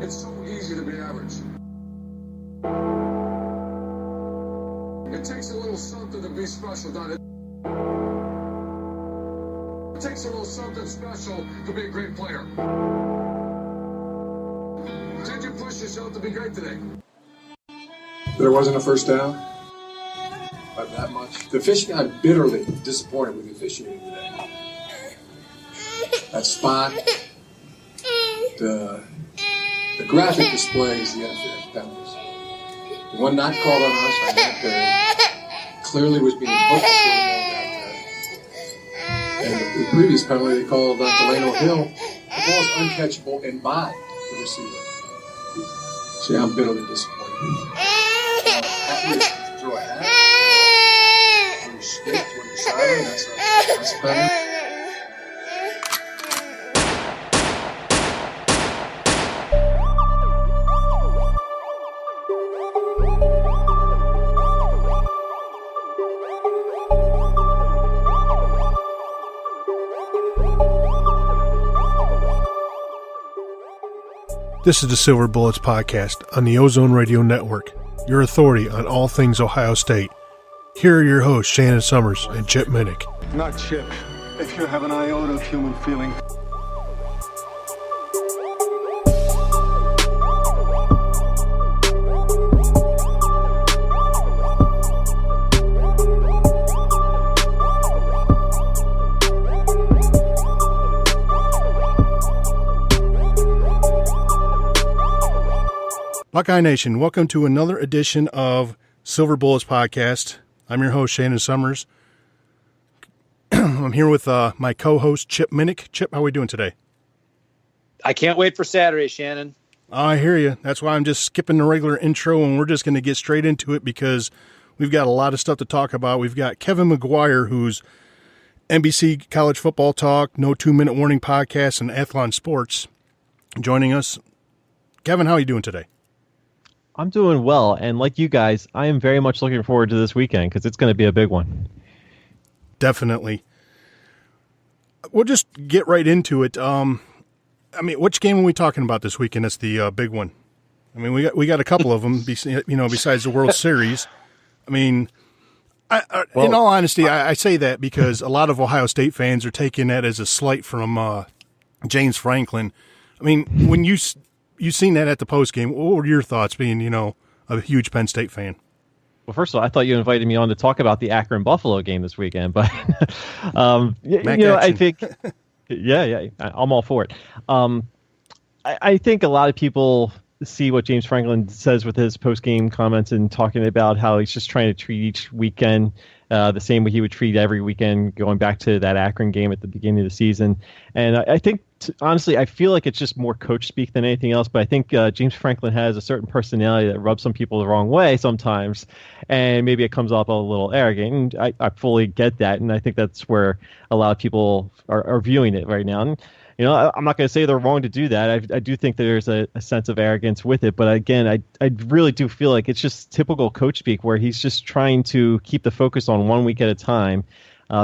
It's so easy to be average. It takes a little something to be special, doesn't it? It takes a little something special to be a great player. Did you push yourself to be great today? There wasn't a first down. Not that much. The officiating, I'm bitterly disappointed with the officiating today. That spot, the graphic displays the NFL penalties. The one not called on us on that period clearly was being booked for that day. And the previous penalty they called on Delano Hill, the ball is uncatchable and by the receiver. See, I'm bitterly disappointed. Throw a hat, throw a stick, throw a sideline, that's a penalty. This is the Silver Bullets Podcast on the Ozone Radio Network, your authority on all things Ohio State. Here are your hosts, Shannon, Sommers, and Chip Minnich. Not Chip, if you have an iota of human feeling. Buckeye Nation, welcome to another edition of Silver Bullets Podcast. I'm your host, Shannon Sommers. I'm here with my co-host, Chip Minnich. Chip, how are we doing today? I can't wait for Saturday, Shannon. I hear you. That's why I'm just skipping the regular intro, and we're just going to get straight into it because we've got a lot of stuff to talk about. We've got Kevin McGuire, who's NBC College Football Talk, No 2-Minute Warning Podcast, and Athlon Sports, joining us. Kevin, how are you doing today? I'm doing well, and like you guys, I am very much looking forward to this weekend because it's going to be a big one. Definitely. We'll just get right into it. Which game are we talking about this weekend? That's the big one. I mean, we got a couple of them, besides the World Series. I mean, in all honesty, I say that because a lot of Ohio State fans are taking that as a slight from James Franklin. I mean, when you seen that at the postgame, what were your thoughts being, a huge Penn State fan? Well, first of all, I thought you invited me on to talk about the Akron-Buffalo game this weekend, but, I think, yeah, I'm all for it. I think a lot of people see what James Franklin says with his post-game comments and talking about how he's just trying to treat each weekend the same way he would treat every weekend, going back to that Akron game at the beginning of the season. And I think, honestly, I feel like it's just more coach speak than anything else, but I think James Franklin has a certain personality that rubs some people the wrong way sometimes, and maybe it comes off a little arrogant, and I fully get that, and I think that's where a lot of people are viewing it right now. And, I'm not going to say they're wrong to do that. I do think there's a sense of arrogance with it. But again, I really do feel like it's just typical coach speak where he's just trying to keep the focus on 1 week at a time.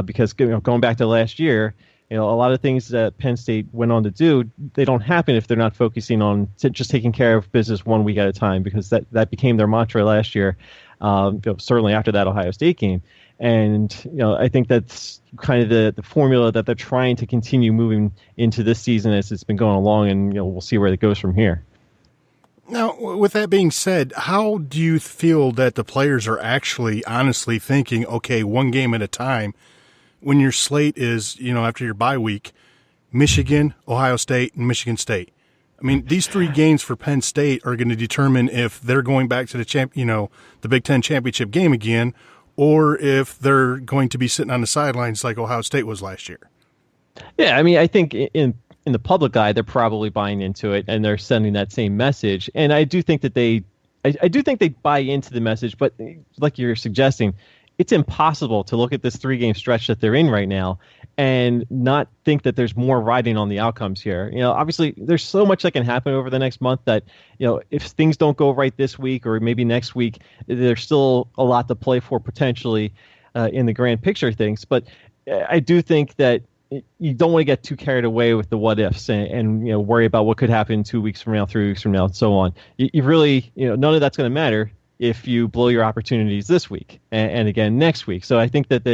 Because going back to last year, a lot of things that Penn State went on to do, they don't happen if they're not focusing on just taking care of business 1 week at a time, because that became their mantra last year, certainly after that Ohio State game. And, I think that's kind of the formula that they're trying to continue moving into this season as it's been going along, and, we'll see where it goes from here. Now, with that being said, how do you feel that the players are actually honestly thinking, okay, one game at a time, when your slate is, after your bye week, Michigan, Ohio State, and Michigan State? I mean, these three games for Penn State are going to determine if they're going back to the Big Ten championship game again, or if they're going to be sitting on the sidelines like Ohio State was last year. Yeah, I mean, I think in the public eye, they're probably buying into it, and they're sending that same message. And I do think that they buy into the message, but like you're suggesting, it's impossible to look at this 3-game stretch that they're in right now and not think that there's more riding on the outcomes here. Obviously, there's so much that can happen over the next month that, if things don't go right this week or maybe next week, there's still a lot to play for potentially in the grand picture of things. But I do think that you don't want to get too carried away with the what ifs and worry about what could happen 2 weeks from now, 3 weeks from now, and so on. You really, none of that's going to matter if you blow your opportunities this week and again next week. So I think that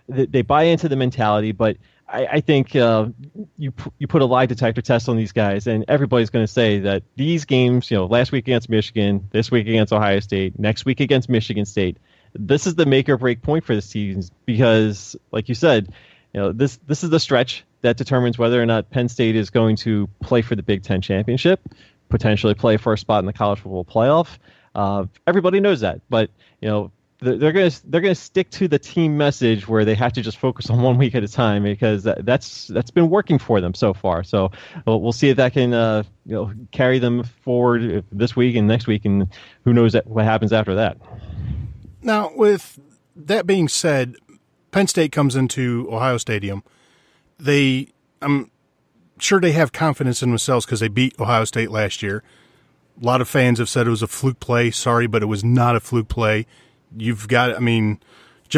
they buy into the mentality, but I think you put a lie detector test on these guys, and everybody's going to say that these games, last week against Michigan, this week against Ohio State, next week against Michigan State, this is the make or break point for the season because, like you said, this is the stretch that determines whether or not Penn State is going to play for the Big Ten championship, potentially play for a spot in the college football playoff. Everybody knows that, but they're gonna stick to the team message where they have to just focus on 1 week at a time because that's been working for them so far. So we'll see if that can carry them forward this week and next week, and who knows what happens after that. Now, with that being said, Penn State comes into Ohio Stadium. I'm sure they have confidence in themselves because they beat Ohio State last year. A lot of fans have said it was a fluke play. Sorry, but it was not a fluke play. Jim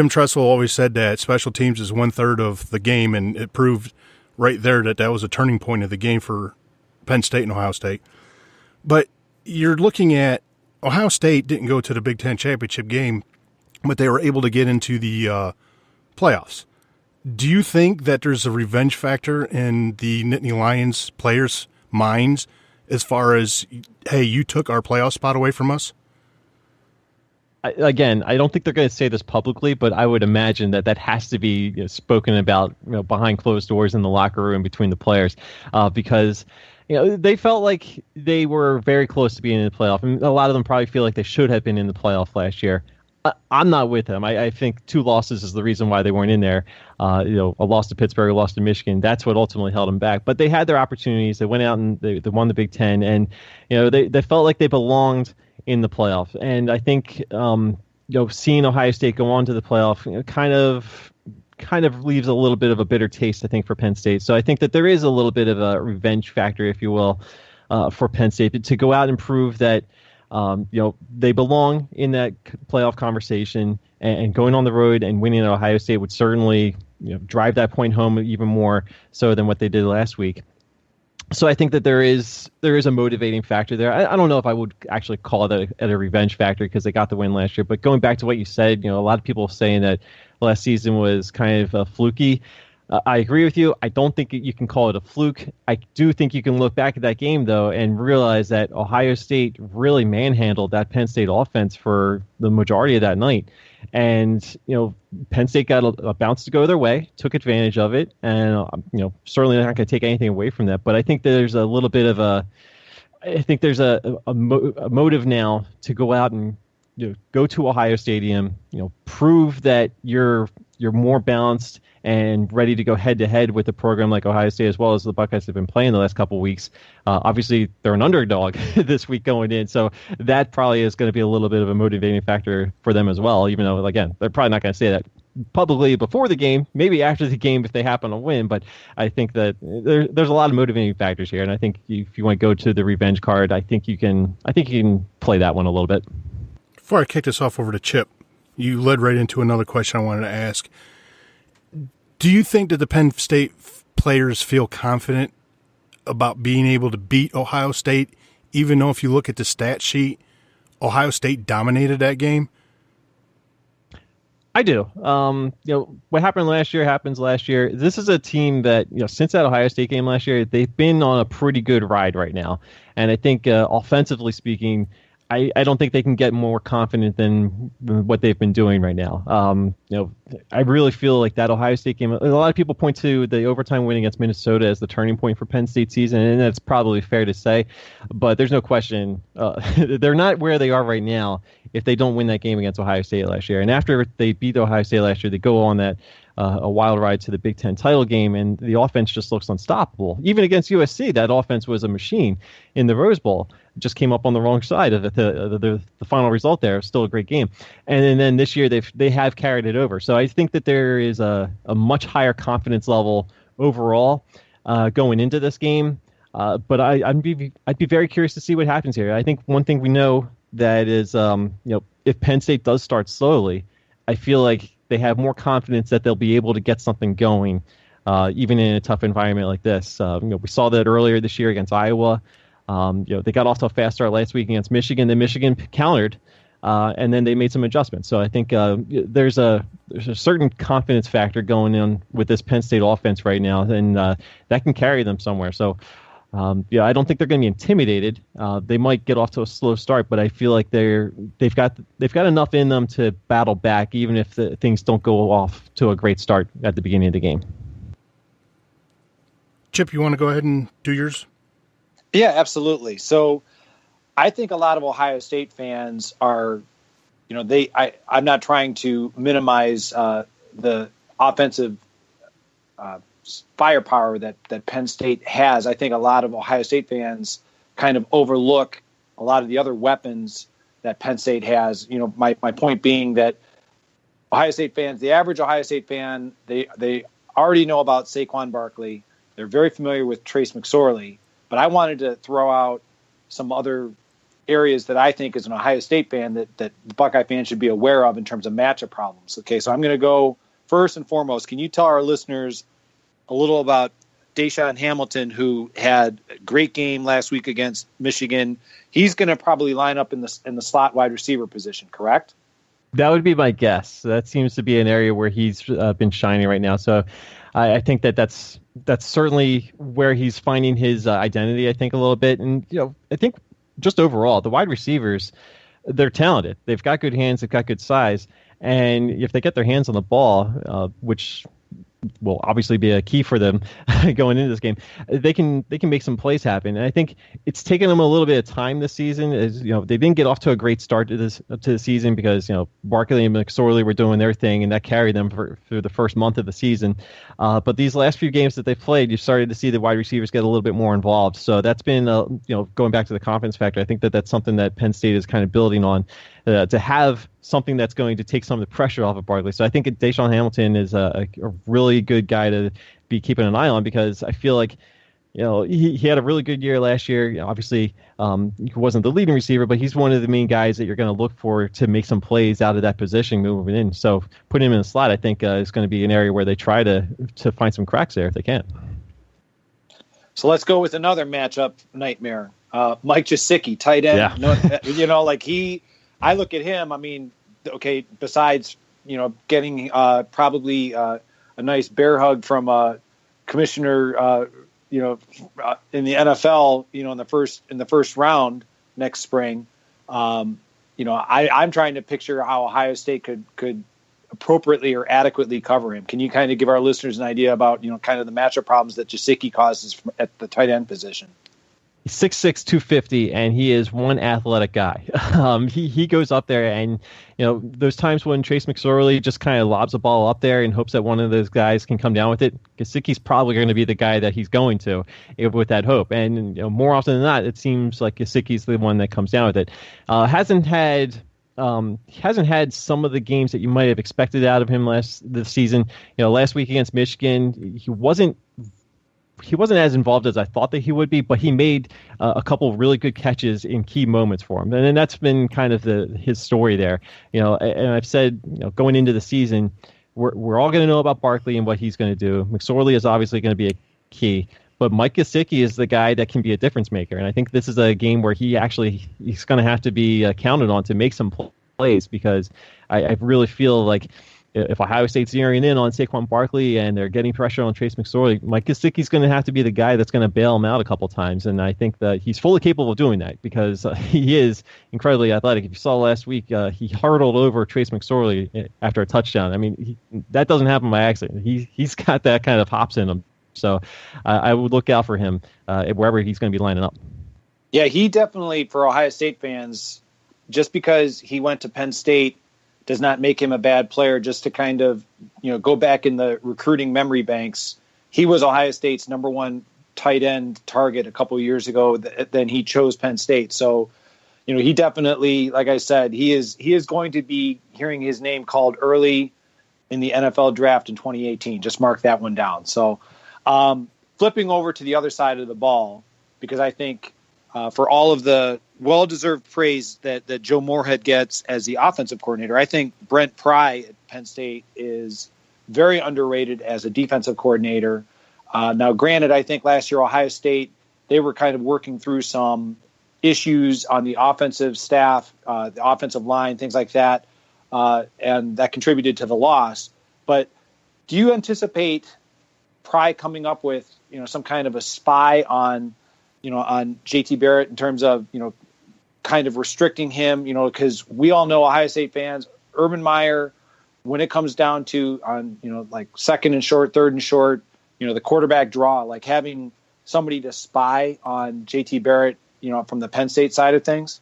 Tressel always said that special teams is 1/3 of the game, and it proved right there that was a turning point of the game for Penn State and Ohio State. But you're looking at Ohio State didn't go to the Big Ten championship game, but they were able to get into the playoffs. Do you think that there's a revenge factor in the Nittany Lions players' minds as far as, hey, you took our playoff spot away from us? I don't think they're going to say this publicly, but I would imagine that has to be spoken about behind closed doors in the locker room between the players because they felt like they were very close to being in the playoff. And a lot of them probably feel like they should have been in the playoff last year. I'm not with them. I think 2 losses is the reason why they weren't in there. A loss to Pittsburgh, a loss to Michigan. That's what ultimately held them back. But they had their opportunities. They went out and they won the Big Ten, and they felt like they belonged in the playoff. And I think seeing Ohio State go on to the playoff kind of leaves a little bit of a bitter taste, I think, for Penn State. So I think that there is a little bit of a revenge factor, if you will, for Penn State to go out and prove that. They belong in that playoff conversation, and going on the road and winning at Ohio State would certainly drive that point home even more so than what they did last week. So I think that there is a motivating factor there. I don't know if I would actually call it a revenge factor because they got the win last year. But going back to what you said, a lot of people saying that last season was kind of fluky. I agree with you. I don't think you can call it a fluke. I do think you can look back at that game, though, and realize that Ohio State really manhandled that Penn State offense for the majority of that night. And, Penn State got a bounce to go their way, took advantage of it, and, certainly not going to take anything away from that. But I think there's a little bit of a motive now to go out and go to Ohio Stadium, prove that you're more balanced and ready to go head-to-head with a program like Ohio State, as well as the Buckeyes have been playing the last couple of weeks. Obviously, they're an underdog this week going in, so that probably is going to be a little bit of a motivating factor for them as well, even though, again, they're probably not going to say that publicly before the game, maybe after the game if they happen to win, but I think that there's a lot of motivating factors here, and I think if you want to go to the revenge card, I think you can play that one a little bit. Before I kick this off over to Chip, you led right into another question I wanted to ask. Do you think that the Penn State players feel confident about being able to beat Ohio State, even though if you look at the stat sheet, Ohio State dominated that game? I do. What happened last year happens last year. This is a team that, since that Ohio State game last year, they've been on a pretty good ride right now. And I think offensively speaking, I don't think they can get more confident than what they've been doing right now. I really feel like that Ohio State game, a lot of people point to the overtime win against Minnesota as the turning point for Penn State season, and that's probably fair to say. But there's no question they're not where they are right now if they don't win that game against Ohio State last year. And after they beat Ohio State last year, they go on that a wild ride to the Big Ten title game, and the offense just looks unstoppable. Even against USC, that offense was a machine in the Rose Bowl. Just came up on the wrong side of the final result there. Still a great game. And then this year they have carried it over. So I think that there is a much higher confidence level overall going into this game. But I'd be very curious to see what happens here. I think one thing we know that is, if Penn State does start slowly, I feel like they have more confidence that they'll be able to get something going even in a tough environment like this. We saw that earlier this year against Iowa. They got off to a fast start last week against Michigan. Then Michigan countered, and then they made some adjustments. So I think there's a certain confidence factor going on with this Penn State offense right now, and that can carry them somewhere. So I don't think they're going to be intimidated. They might get off to a slow start, but I feel like they've got enough in them to battle back, even if things don't go off to a great start at the beginning of the game. Chip, you want to go ahead and do yours? Yeah, absolutely. So I think a lot of Ohio State fans are, I'm not trying to minimize the offensive firepower that Penn State has. I think a lot of Ohio State fans kind of overlook a lot of the other weapons that Penn State has. My point being that Ohio State fans, the average Ohio State fan, they already know about Saquin Barkley. They're very familiar with Trace McSorley. But I wanted to throw out some other areas that I think as an Ohio State fan that the Buckeye fans should be aware of in terms of matchup problems. Okay, so I'm going to go first and foremost. Can you tell our listeners a little about Deshaun Hamilton, who had a great game last week against Michigan? He's going to probably line up in the slot wide receiver position, correct? That would be my guess. That seems to be an area where he's been shining right now. So I think that's certainly where he's finding his identity, I think, a little bit. And, I think just overall, the wide receivers, they're talented. They've got good hands. They've got good size. And if they get their hands on the ball, which will obviously be a key for them going into this game, they can make some plays happen. And I think it's taken them a little bit of time this season. As they didn't get off to a great start to the season because Barkley and McSorley were doing their thing, and that carried them through the first month of the season. But these last few games that they've played, you started to see the wide receivers get a little bit more involved. So that's been going back to the confidence factor. I think that's something that Penn State is kind of building on, to have something that's going to take some of the pressure off of Barkley. So I think Deshaun Hamilton is a really good guy to be keeping an eye on, because I feel like he had a really good year last year. Obviously, he wasn't the leading receiver, but he's one of the main guys that you're going to look for to make some plays out of that position moving in. So putting him in the slot, I think, is going to be an area where they try to find some cracks there if they can. So let's go with another matchup nightmare. Mike Gesicki, tight end. Yeah. I look at him. I mean, okay, besides getting probably a nice bear hug from commissioner, in the NFL, in the first round next spring. I'm trying to picture how Ohio State could appropriately or adequately cover him. Can you kind of give our listeners an idea about kind of the matchup problems that Gesicki causes at the tight end position? He's 6'6", 250, and he is one athletic guy. He goes up there, and those times when Trace McSorley just kind of lobs a ball up there in hopes that one of those guys can come down with it, Gesicki's probably going to be the guy that he's going to with that hope. And more often than not, it seems like Gesicki's the one that comes down with it. Hasn't had some of the games that you might have expected out of him this season. Last week against Michigan, he wasn't as involved as I thought that he would be, but he made a couple of really good catches in key moments for him. And that's been kind of his story there. And I've said, going into the season, we're all going to know about Barkley and what he's going to do. McSorley is obviously going to be a key, but Mike Gesicki is the guy that can be a difference maker. And I think this is a game where he's going to have to be counted on to make some plays, because I really feel like if Ohio State's zeroing in on Saquon Barkley and they're getting pressure on Trace McSorley, Mike Gesicki's going to have to be the guy that's going to bail him out a couple times. And I think that he's fully capable of doing that, because he is incredibly athletic. If you saw last week, he hurdled over Trace McSorley after a touchdown. I mean, that doesn't happen by accident. He's got that kind of hops in him. So I would look out for him wherever he's going to be lining up. Yeah, he definitely, for Ohio State fans, just because he went to Penn State does not make him a bad player. Just to kind of, go back in the recruiting memory banks, he was Ohio State's number one tight end target a couple of years ago. Then he chose Penn State. So, he definitely, like I said, he is going to be hearing his name called early in the NFL draft in 2018. Just mark that one down. So, flipping over to the other side of the ball, because I think for all of the well-deserved praise that Joe Moorhead gets as the offensive coordinator, I think Brent Pry at Penn State is very underrated as a defensive coordinator. Now, granted, I think last year Ohio State, they were kind of working through some issues on the offensive staff, the offensive line, things like that, and that contributed to the loss. But do you anticipate Pry coming up with, some kind of a spy on JT Barrett in terms of, kind of restricting him, because we all know Ohio State fans, Urban Meyer, when it comes down to on, like second and short, third and short, the quarterback draw, like having somebody to spy on JT Barrett, from the Penn State side of things?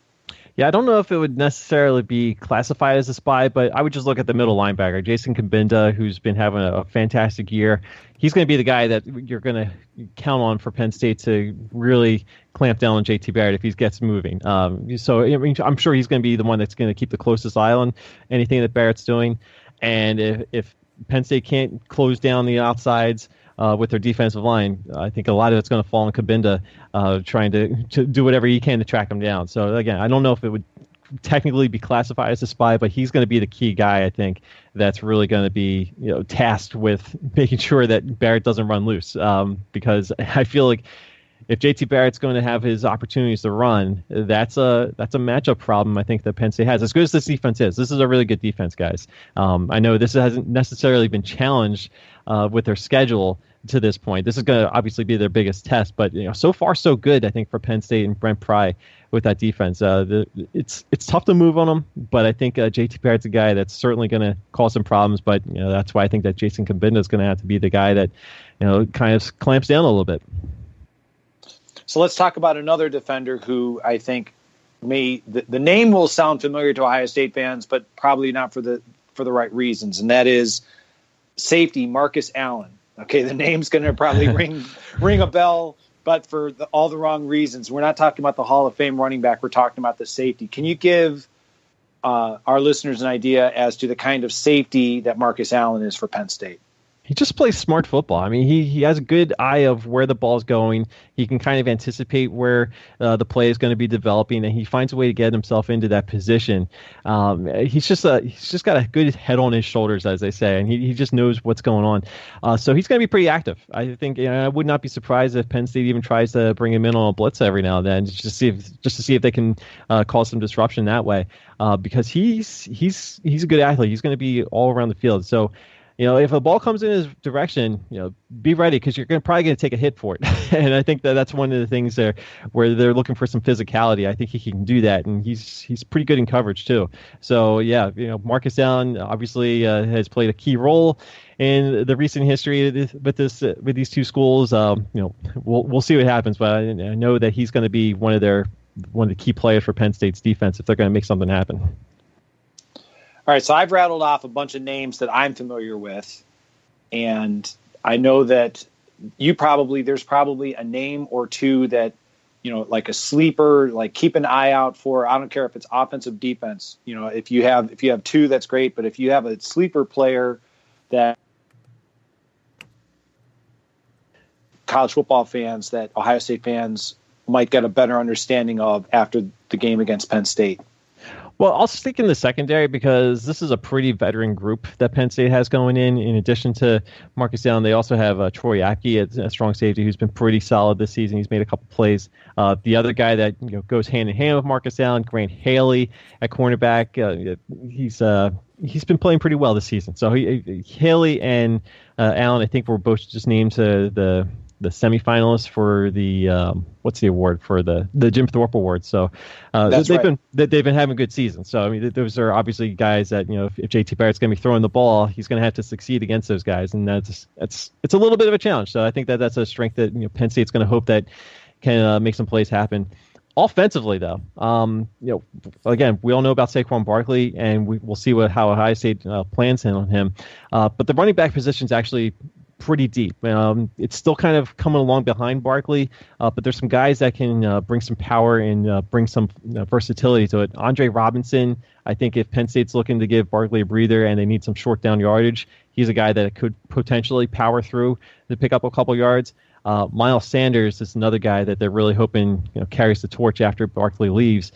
Yeah, I don't know if it would necessarily be classified as a spy, but I would just look at the middle linebacker, Jason Kabinda, who's been having a fantastic year. He's going to be the guy that you're going to count on for Penn State to really clamp down on JT Barrett if he gets moving. So I'm sure he's going to be the one that's going to keep the closest eye on anything that Barrett's doing. And if Penn State can't close down the outsides with their defensive line, I think a lot of it's going to fall on Kabinda trying to do whatever he can to track him down. So, again, I don't know if it would technically be classified as a spy, but he's going to be the key guy, I think, that's really going to be tasked with making sure that Barrett doesn't run loose, because I feel like if JT Barrett's going to have his opportunities to run, that's a matchup problem I think that Penn State has. As good as this defense is, this is a really good defense, guys. I know this hasn't necessarily been challenged with their schedule to this point. This is going to obviously be their biggest test, but so far so good, I think, for Penn State and Brent Pry with that defense. It's tough to move on them, but I think JT Barrett's a guy that's certainly going to cause some problems. But that's why I think that Jason Kabinda is going to have to be the guy that kind of clamps down a little bit. So let's talk about another defender who I think the name will sound familiar to Ohio State fans, but probably not for the right reasons, and that is safety Marcus Allen. Okay, the name's going to probably ring a bell, but for all the wrong reasons. We're not talking about the Hall of Fame running back. We're talking about the safety. Can you give our listeners an idea as to the kind of safety that Marcus Allen is for Penn State? He just plays smart football. I mean, he has a good eye of where the ball's going. He can kind of anticipate where the play is going to be developing, and he finds a way to get himself into that position. He's just got a good head on his shoulders, as they say, and he just knows what's going on. So he's going to be pretty active. I think I would not be surprised if Penn State even tries to bring him in on a blitz every now and then, just to see if they can cause some disruption that way. Because he's a good athlete. He's going to be all around the field. So, if a ball comes in his direction, be ready, because you're probably going to take a hit for it. And I think that's one of the things there where they're looking for some physicality. I think he can do that, and he's pretty good in coverage too. So yeah, Marcus Allen obviously has played a key role in the recent history with these two schools. We'll see what happens, but I know that he's going to be one of the key players for Penn State's defense if they're going to make something happen. All right, so I've rattled off a bunch of names that I'm familiar with, and I know that there's probably a name or two that, like a sleeper, like keep an eye out for. I don't care if it's offensive, defense. If you have two, that's great, but if you have a sleeper player that college football fans, that Ohio State fans might get a better understanding of after the game against Penn State. Well, I'll stick in the secondary because this is a pretty veteran group that Penn State has going in. In addition to Marcus Allen, they also have Troy Apke, a strong safety, who's been pretty solid this season. He's made a couple plays. The other guy that goes hand in hand with Marcus Allen, Grant Haley at cornerback. He's been playing pretty well this season. So Haley and Allen, I think, were both just named to the semifinalists for the what's the award for the Jim Thorpe Award. So they've been having good seasons. So I mean, those are obviously guys that if JT Barrett's going to be throwing the ball, he's going to have to succeed against those guys, and it's a little bit of a challenge. So I think that's a strength that Penn State's going to hope that can make some plays happen. Offensively, though, again, we all know about Saquon Barkley, and we'll see how Ohio State plans on him. But the running back position is actually pretty deep. It's still kind of coming along behind Barkley, but there's some guys that can bring some power and bring some versatility to it. Andre Robinson, I think if Penn State's looking to give Barkley a breather and they need some short down yardage, he's a guy that could potentially power through to pick up a couple yards. Miles Sanders is another guy that they're really hoping carries the torch after Barkley leaves.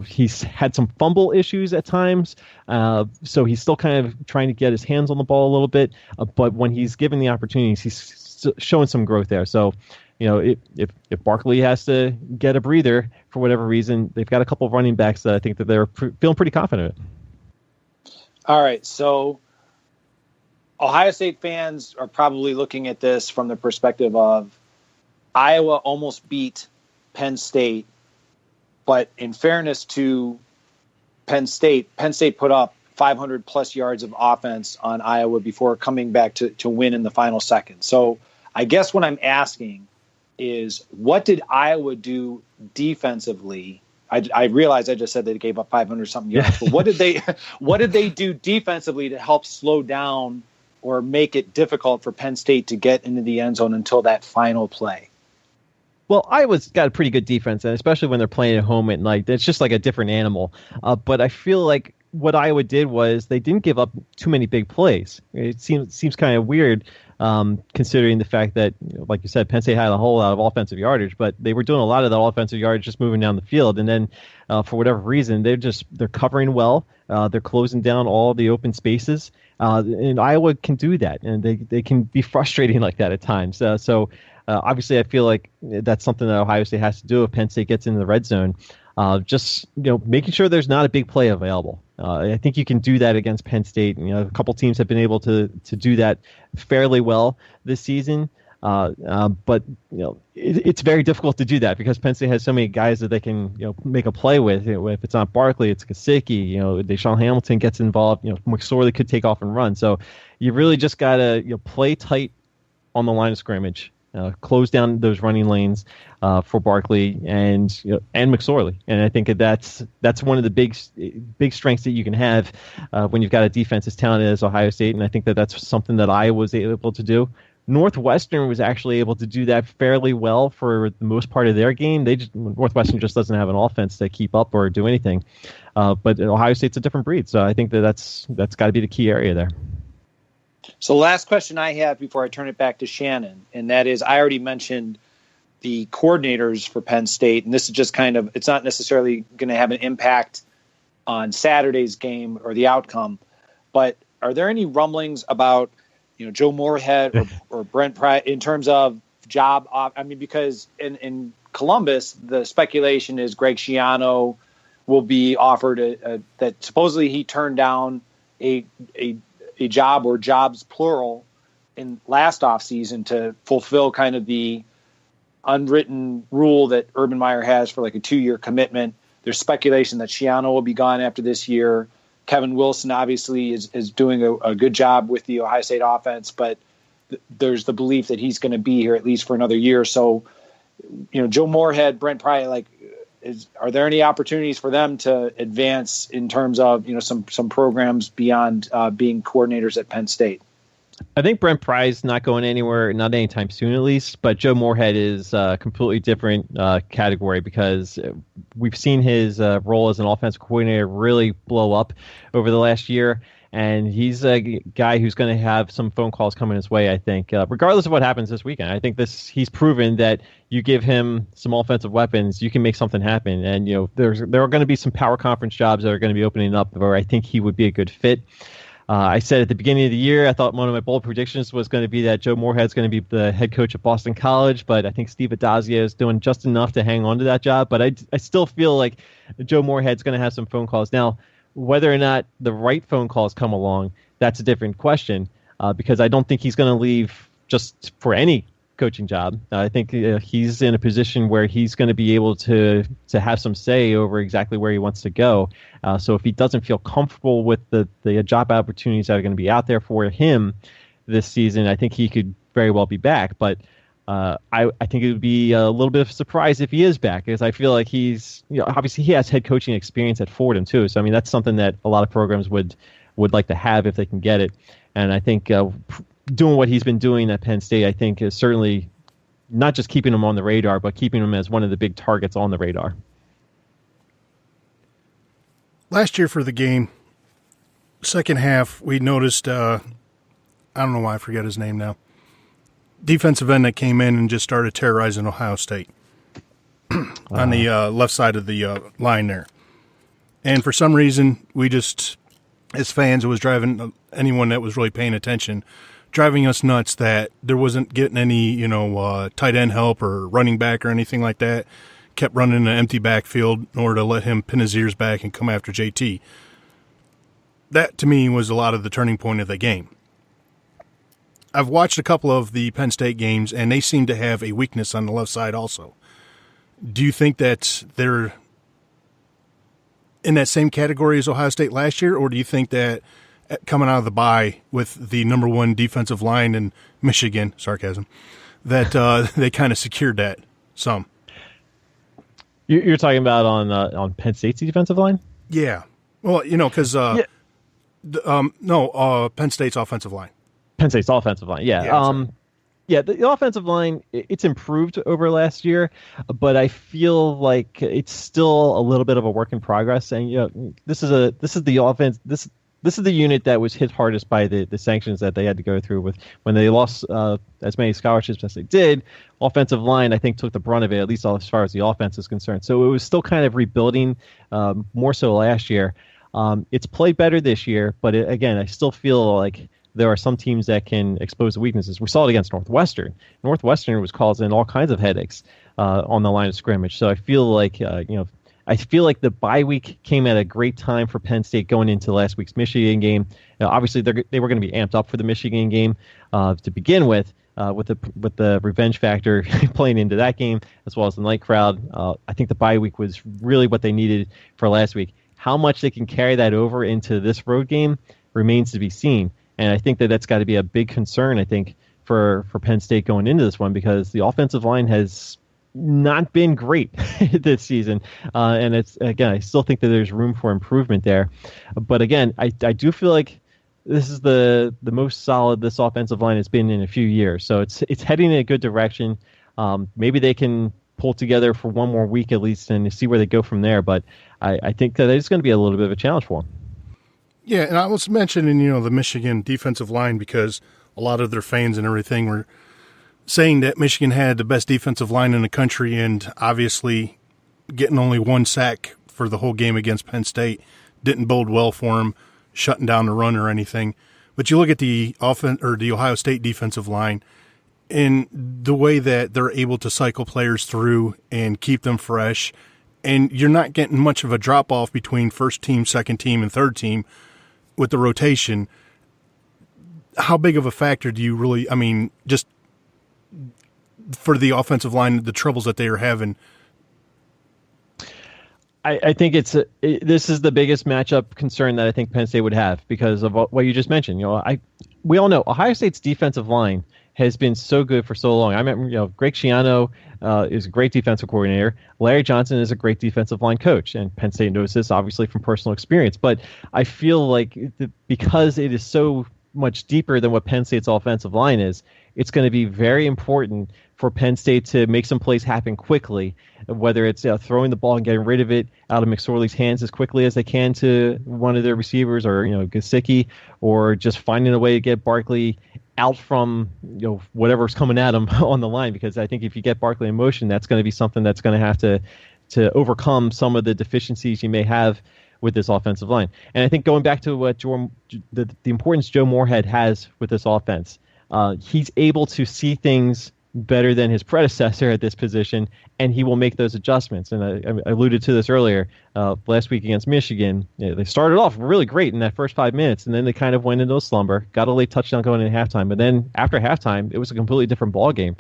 He's had some fumble issues at times, so he's still kind of trying to get his hands on the ball a little bit. But when he's given the opportunities, he's showing some growth there. So, if Barkley has to get a breather for whatever reason, they've got a couple of running backs that I think that they're feeling pretty confident in. All right, so Ohio State fans are probably looking at this from the perspective of Iowa almost beat Penn State, but in fairness to Penn State put up 500 plus yards of offense on Iowa before coming back to win in the final second. So I guess what I'm asking is, what did Iowa do defensively? I realize I just said they gave up 500 something yards, but what did they do defensively to help slow down or make it difficult for Penn State to get into the end zone until that final play? Well, Iowa's got a pretty good defense, and especially when they're playing at home at night, it's just like a different animal. But I feel like what Iowa did was they didn't give up too many big plays. It seems kind of weird, considering the fact that, like you said, Penn State had a whole lot of offensive yardage, but they were doing a lot of that offensive yardage just moving down the field. And then for whatever reason, they're covering well. They're closing down all the open spaces. And Iowa can do that, and they can be frustrating like that at times. Obviously, I feel like that's something that Ohio State has to do if Penn State gets into the red zone. Just making sure there's not a big play available. I think you can do that against Penn State. A couple teams have been able to do that fairly well this season. But it's very difficult to do that because Penn State has so many guys that they can make a play with. If it's not Barkley, it's Gesicki. Deshaun Hamilton gets involved. McSorley could take off and run. So you really just gotta play tight on the line of scrimmage. Close down those running lanes for Barkley and McSorley, and I think that's one of the big strengths that you can have when you've got a defense as talented as Ohio State, and I think that's something that Iowa was able to do. Northwestern was actually able to do that fairly well for the most part of their game. Northwestern just doesn't have an offense to keep up or do anything, but Ohio State's a different breed, so I think that's got to be the key area there. So the last question I have before I turn it back to Shannon, and that is, I already mentioned the coordinators for Penn State, and this is just it's not necessarily going to have an impact on Saturday's game or the outcome, but are there any rumblings about, Joe Moorhead or Brent Pry in terms of job off? I mean, because in Columbus, the speculation is Greg Schiano will be offered that supposedly he turned down a job or jobs plural in last offseason to fulfill kind of the unwritten rule that Urban Meyer has for like a 2-year commitment. There's speculation that Schiano will be gone after this year. Kevin Wilson obviously is doing a good job with the Ohio State offense, but there's the belief that he's going to be here at least for another year. So, Joe Moorhead, Brent Pry, are there any opportunities for them to advance in terms of some programs beyond being coordinators at Penn State? I think Brent Pry's not going anywhere, not anytime soon at least, but Joe Moorhead is a completely different category because we've seen his role as an offensive coordinator really blow up over the last year. And he's a guy who's going to have some phone calls coming his way, I think, regardless of what happens this weekend. I think he's proven that you give him some offensive weapons, you can make something happen. And, there are going to be some power conference jobs that are going to be opening up where I think he would be a good fit. I said at the beginning of the year, I thought one of my bold predictions was going to be that Joe Moorhead's going to be the head coach at Boston College, but I think Steve Addazio is doing just enough to hang on to that job. But I still feel like Joe Moorhead's going to have some phone calls. Now, whether or not the right phone calls come along, that's a different question, because I don't think he's going to leave just for any coaching job. I think he's in a position where he's going to be able to have some say over exactly where he wants to go. So if he doesn't feel comfortable with the job opportunities that are going to be out there for him this season, I think he could very well be back. But I think it would be a little bit of a surprise if he is back, because I feel like he's, obviously he has head coaching experience at Fordham too. So, I mean, that's something that a lot of programs would like to have if they can get it. And I think doing what he's been doing at Penn State, I think, is certainly not just keeping him on the radar, but keeping him as one of the big targets on the radar. Last year for the game, second half, we noticed, I don't know why I forget his name now, defensive end that came in and just started terrorizing Ohio State. on the left side of the line there. And for some reason, we just, as fans, it was driving anyone that was really paying attention, driving us nuts that there wasn't getting any, tight end help or running back or anything like that. Kept running an empty backfield in order to let him pin his ears back and come after JT. That, to me, was a lot of the turning point of the game. I've watched a couple of the Penn State games, and they seem to have a weakness on the left side also. Do you think that they're in that same category as Ohio State last year, or do you think that coming out of the bye with the number one defensive line in Michigan, sarcasm, that they kind of secured that some? You're talking about on Penn State's defensive line? Yeah. Well, because Penn State's offensive line. Penn State's offensive line, yeah. The offensive line, it's improved over last year, but I feel like it's still a little bit of a work in progress. And this is the offense. This is the unit that was hit hardest by the sanctions that they had to go through with when they lost as many scholarships as they did. Offensive line, I think, took the brunt of it, at least as far as the offense is concerned. So it was still kind of rebuilding, more so last year. It's played better this year, but again, I still feel like there are some teams that can expose the weaknesses. We saw it against Northwestern. Northwestern was causing all kinds of headaches on the line of scrimmage. So I feel like the bye week came at a great time for Penn State going into last week's Michigan game. Obviously, they were going to be amped up for the Michigan game to begin with the revenge factor playing into that game, as well as the night crowd. I think the bye week was really what they needed for last week. How much they can carry that over into this road game remains to be seen. And I think that's got to be a big concern, I think, for Penn State going into this one, because the offensive line has not been great this season. And I still think that there's room for improvement there. But again, I do feel like this is the most solid this offensive line has been in a few years. So it's heading in a good direction. Maybe they can pull together for one more week at least and see where they go from there. But I think that it's going to be a little bit of a challenge for them. Yeah, and I was mentioning, the Michigan defensive line because a lot of their fans and everything were saying that Michigan had the best defensive line in the country, and obviously getting only one sack for the whole game against Penn State didn't bode well for them, shutting down the run or anything. But you look at the the Ohio State defensive line and the way that they're able to cycle players through and keep them fresh, and you're not getting much of a drop-off between first team, second team, and third team with the rotation. How big of a factor do you really, just for the offensive line, the troubles that they are having? I think this is the biggest matchup concern that I think Penn State would have because of what you just mentioned. We all know Ohio State's defensive line has been so good for so long. I remember, Greg Schiano is a great defensive coordinator. Larry Johnson is a great defensive line coach, and Penn State knows this obviously from personal experience. But I feel like because it is so much deeper than what Penn State's offensive line is, it's going to be very important for Penn State to make some plays happen quickly, whether it's throwing the ball and getting rid of it out of McSorley's hands as quickly as they can to one of their receivers or Gesicki, or just finding a way to get Barkley out from whatever's coming at him on the line, because I think if you get Barkley in motion, that's going to be something that's going to have to overcome some of the deficiencies you may have with this offensive line. And I think going back to what the importance Joe Moorhead has with this offense, he's able to see things better than his predecessor at this position, and he will make those adjustments. And I alluded to this earlier last week against Michigan. They started off really great in that first 5 minutes, and then they kind of went into a slumber, got a late touchdown going into halftime. But then after halftime, it was a completely different ball game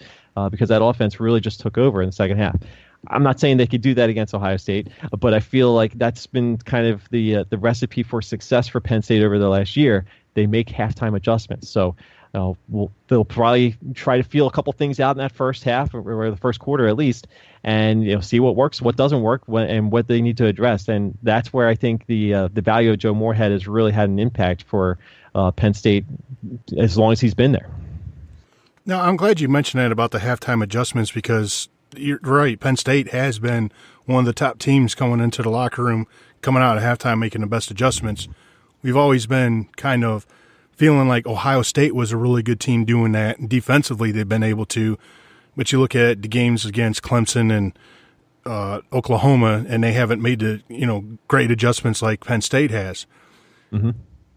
because that offense really just took over in the second half. I'm not saying they could do that against Ohio State, but I feel like that's been kind of the recipe for success for Penn State over the last year. They make halftime adjustments. So they'll probably try to feel a couple things out in that first half or the first quarter at least, and see what works, what doesn't work, and what they need to address. And that's where I think the value of Joe Moorhead has really had an impact for Penn State as long as he's been there. Now, I'm glad you mentioned that about the halftime adjustments, because you're right. Penn State has been one of the top teams coming into the locker room, coming out at halftime, making the best adjustments. We've always been kind of feeling like Ohio State was a really good team doing that. And defensively, they've been able to. But you look at the games against Clemson and Oklahoma, and they haven't made the great adjustments like Penn State has. Mm-hmm.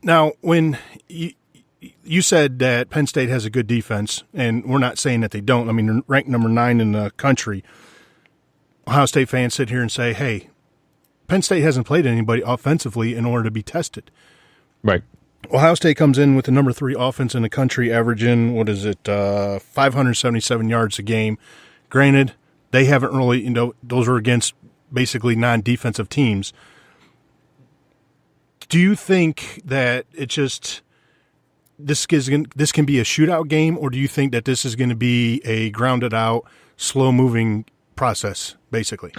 Now, when you said that Penn State has a good defense, and we're not saying that they don't. I mean, they're ranked number 9 in the country. Ohio State fans sit here and say, hey, Penn State hasn't played anybody offensively in order to be tested. Right. Ohio State comes in with the number 3 offense in the country, averaging, 577 yards a game. Granted, they haven't really, those are against basically non-defensive teams. Do you think that this can be a shootout game, or do you think that this is going to be a grounded out, slow-moving process, basically?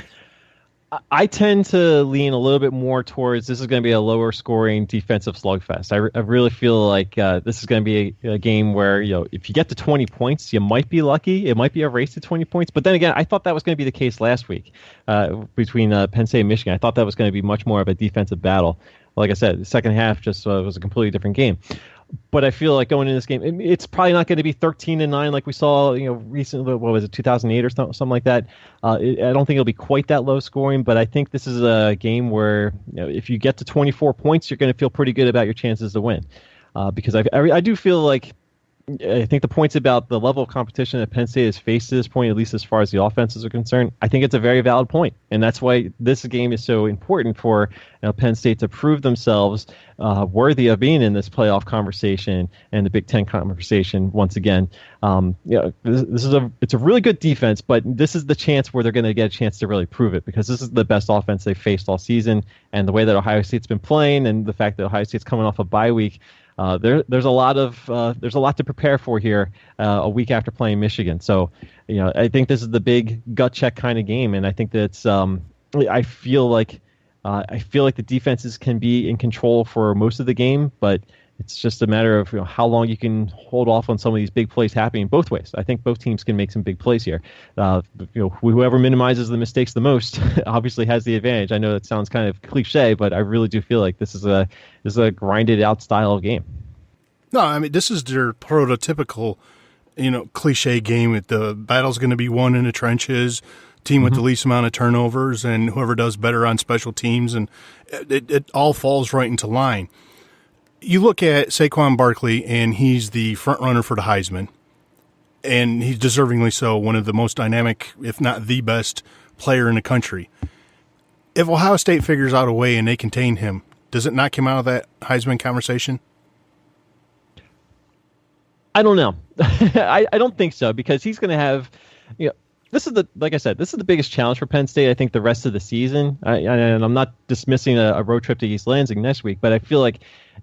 I tend to lean a little bit more towards this is going to be a lower scoring defensive slugfest. I really feel like this is going to be a game where, if you get to 20 points, you might be lucky. It might be a race to 20 points. But then again, I thought that was going to be the case last week between Penn State and Michigan. I thought that was going to be much more of a defensive battle. Like I said, the second half just was a completely different game. But I feel like going into this game, it's probably not going to be 13-9 like we saw, recently. What was it, 2008 or something like that? I don't think it'll be quite that low scoring, but I think this is a game where if you get to 24 points, you're going to feel pretty good about your chances to win. Because I do feel like I think the points about the level of competition that Penn State has faced to this point, at least as far as the offenses are concerned, I think it's a very valid point. And that's why this game is so important for Penn State to prove themselves worthy of being in this playoff conversation and the Big Ten conversation once again. It's a really good defense, but this is the chance where they're going to get a chance to really prove it, because this is the best offense they've faced all season. And the way that Ohio State's been playing and the fact that Ohio State's coming off a bye week, there's a lot to prepare for here a week after playing Michigan. So, I think this is the big gut check kind of game, and I think that's I feel like the defenses can be in control for most of the game, but it's just a matter of how long you can hold off on some of these big plays happening both ways. I think both teams can make some big plays here. Whoever minimizes the mistakes the most obviously has the advantage. I know that sounds kind of cliche, but I really do feel like this is a grinded out style of game. No, I mean, this is their prototypical, cliche game. The battle's going to be won in the trenches. Team with the least amount of turnovers, and whoever does better on special teams, and it all falls right into line. You look at Saquon Barkley, and he's the front runner for the Heisman, and he's deservingly so, one of the most dynamic, if not the best player in the country. If Ohio State figures out a way and they contain him, does it knock him out of that Heisman conversation? I don't know. I don't think so, because he's going to have, like I said, this is the biggest challenge for Penn State, I think, the rest of the season. And I'm not dismissing a road trip to East Lansing next week, but I feel like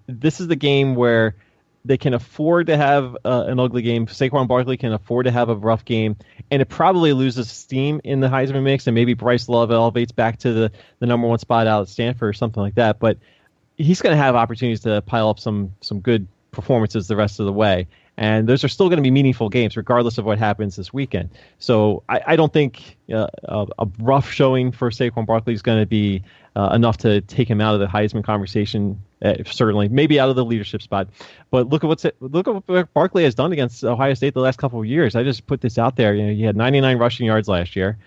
this is the game where they can afford to have an ugly game. Saquon Barkley can afford to have a rough game, and it probably loses steam in the Heisman mix, and maybe Bryce Love elevates back to the number 1 spot out at Stanford or something like that. But he's going to have opportunities to pile up some good performances the rest of the way. And those are still going to be meaningful games, regardless of what happens this weekend. So I don't think a rough showing for Saquon Barkley is going to be enough to take him out of the Heisman conversation. Certainly, maybe out of the leadership spot. But look at what Barkley has done against Ohio State the last couple of years. I just put this out there. He had 99 rushing yards last year.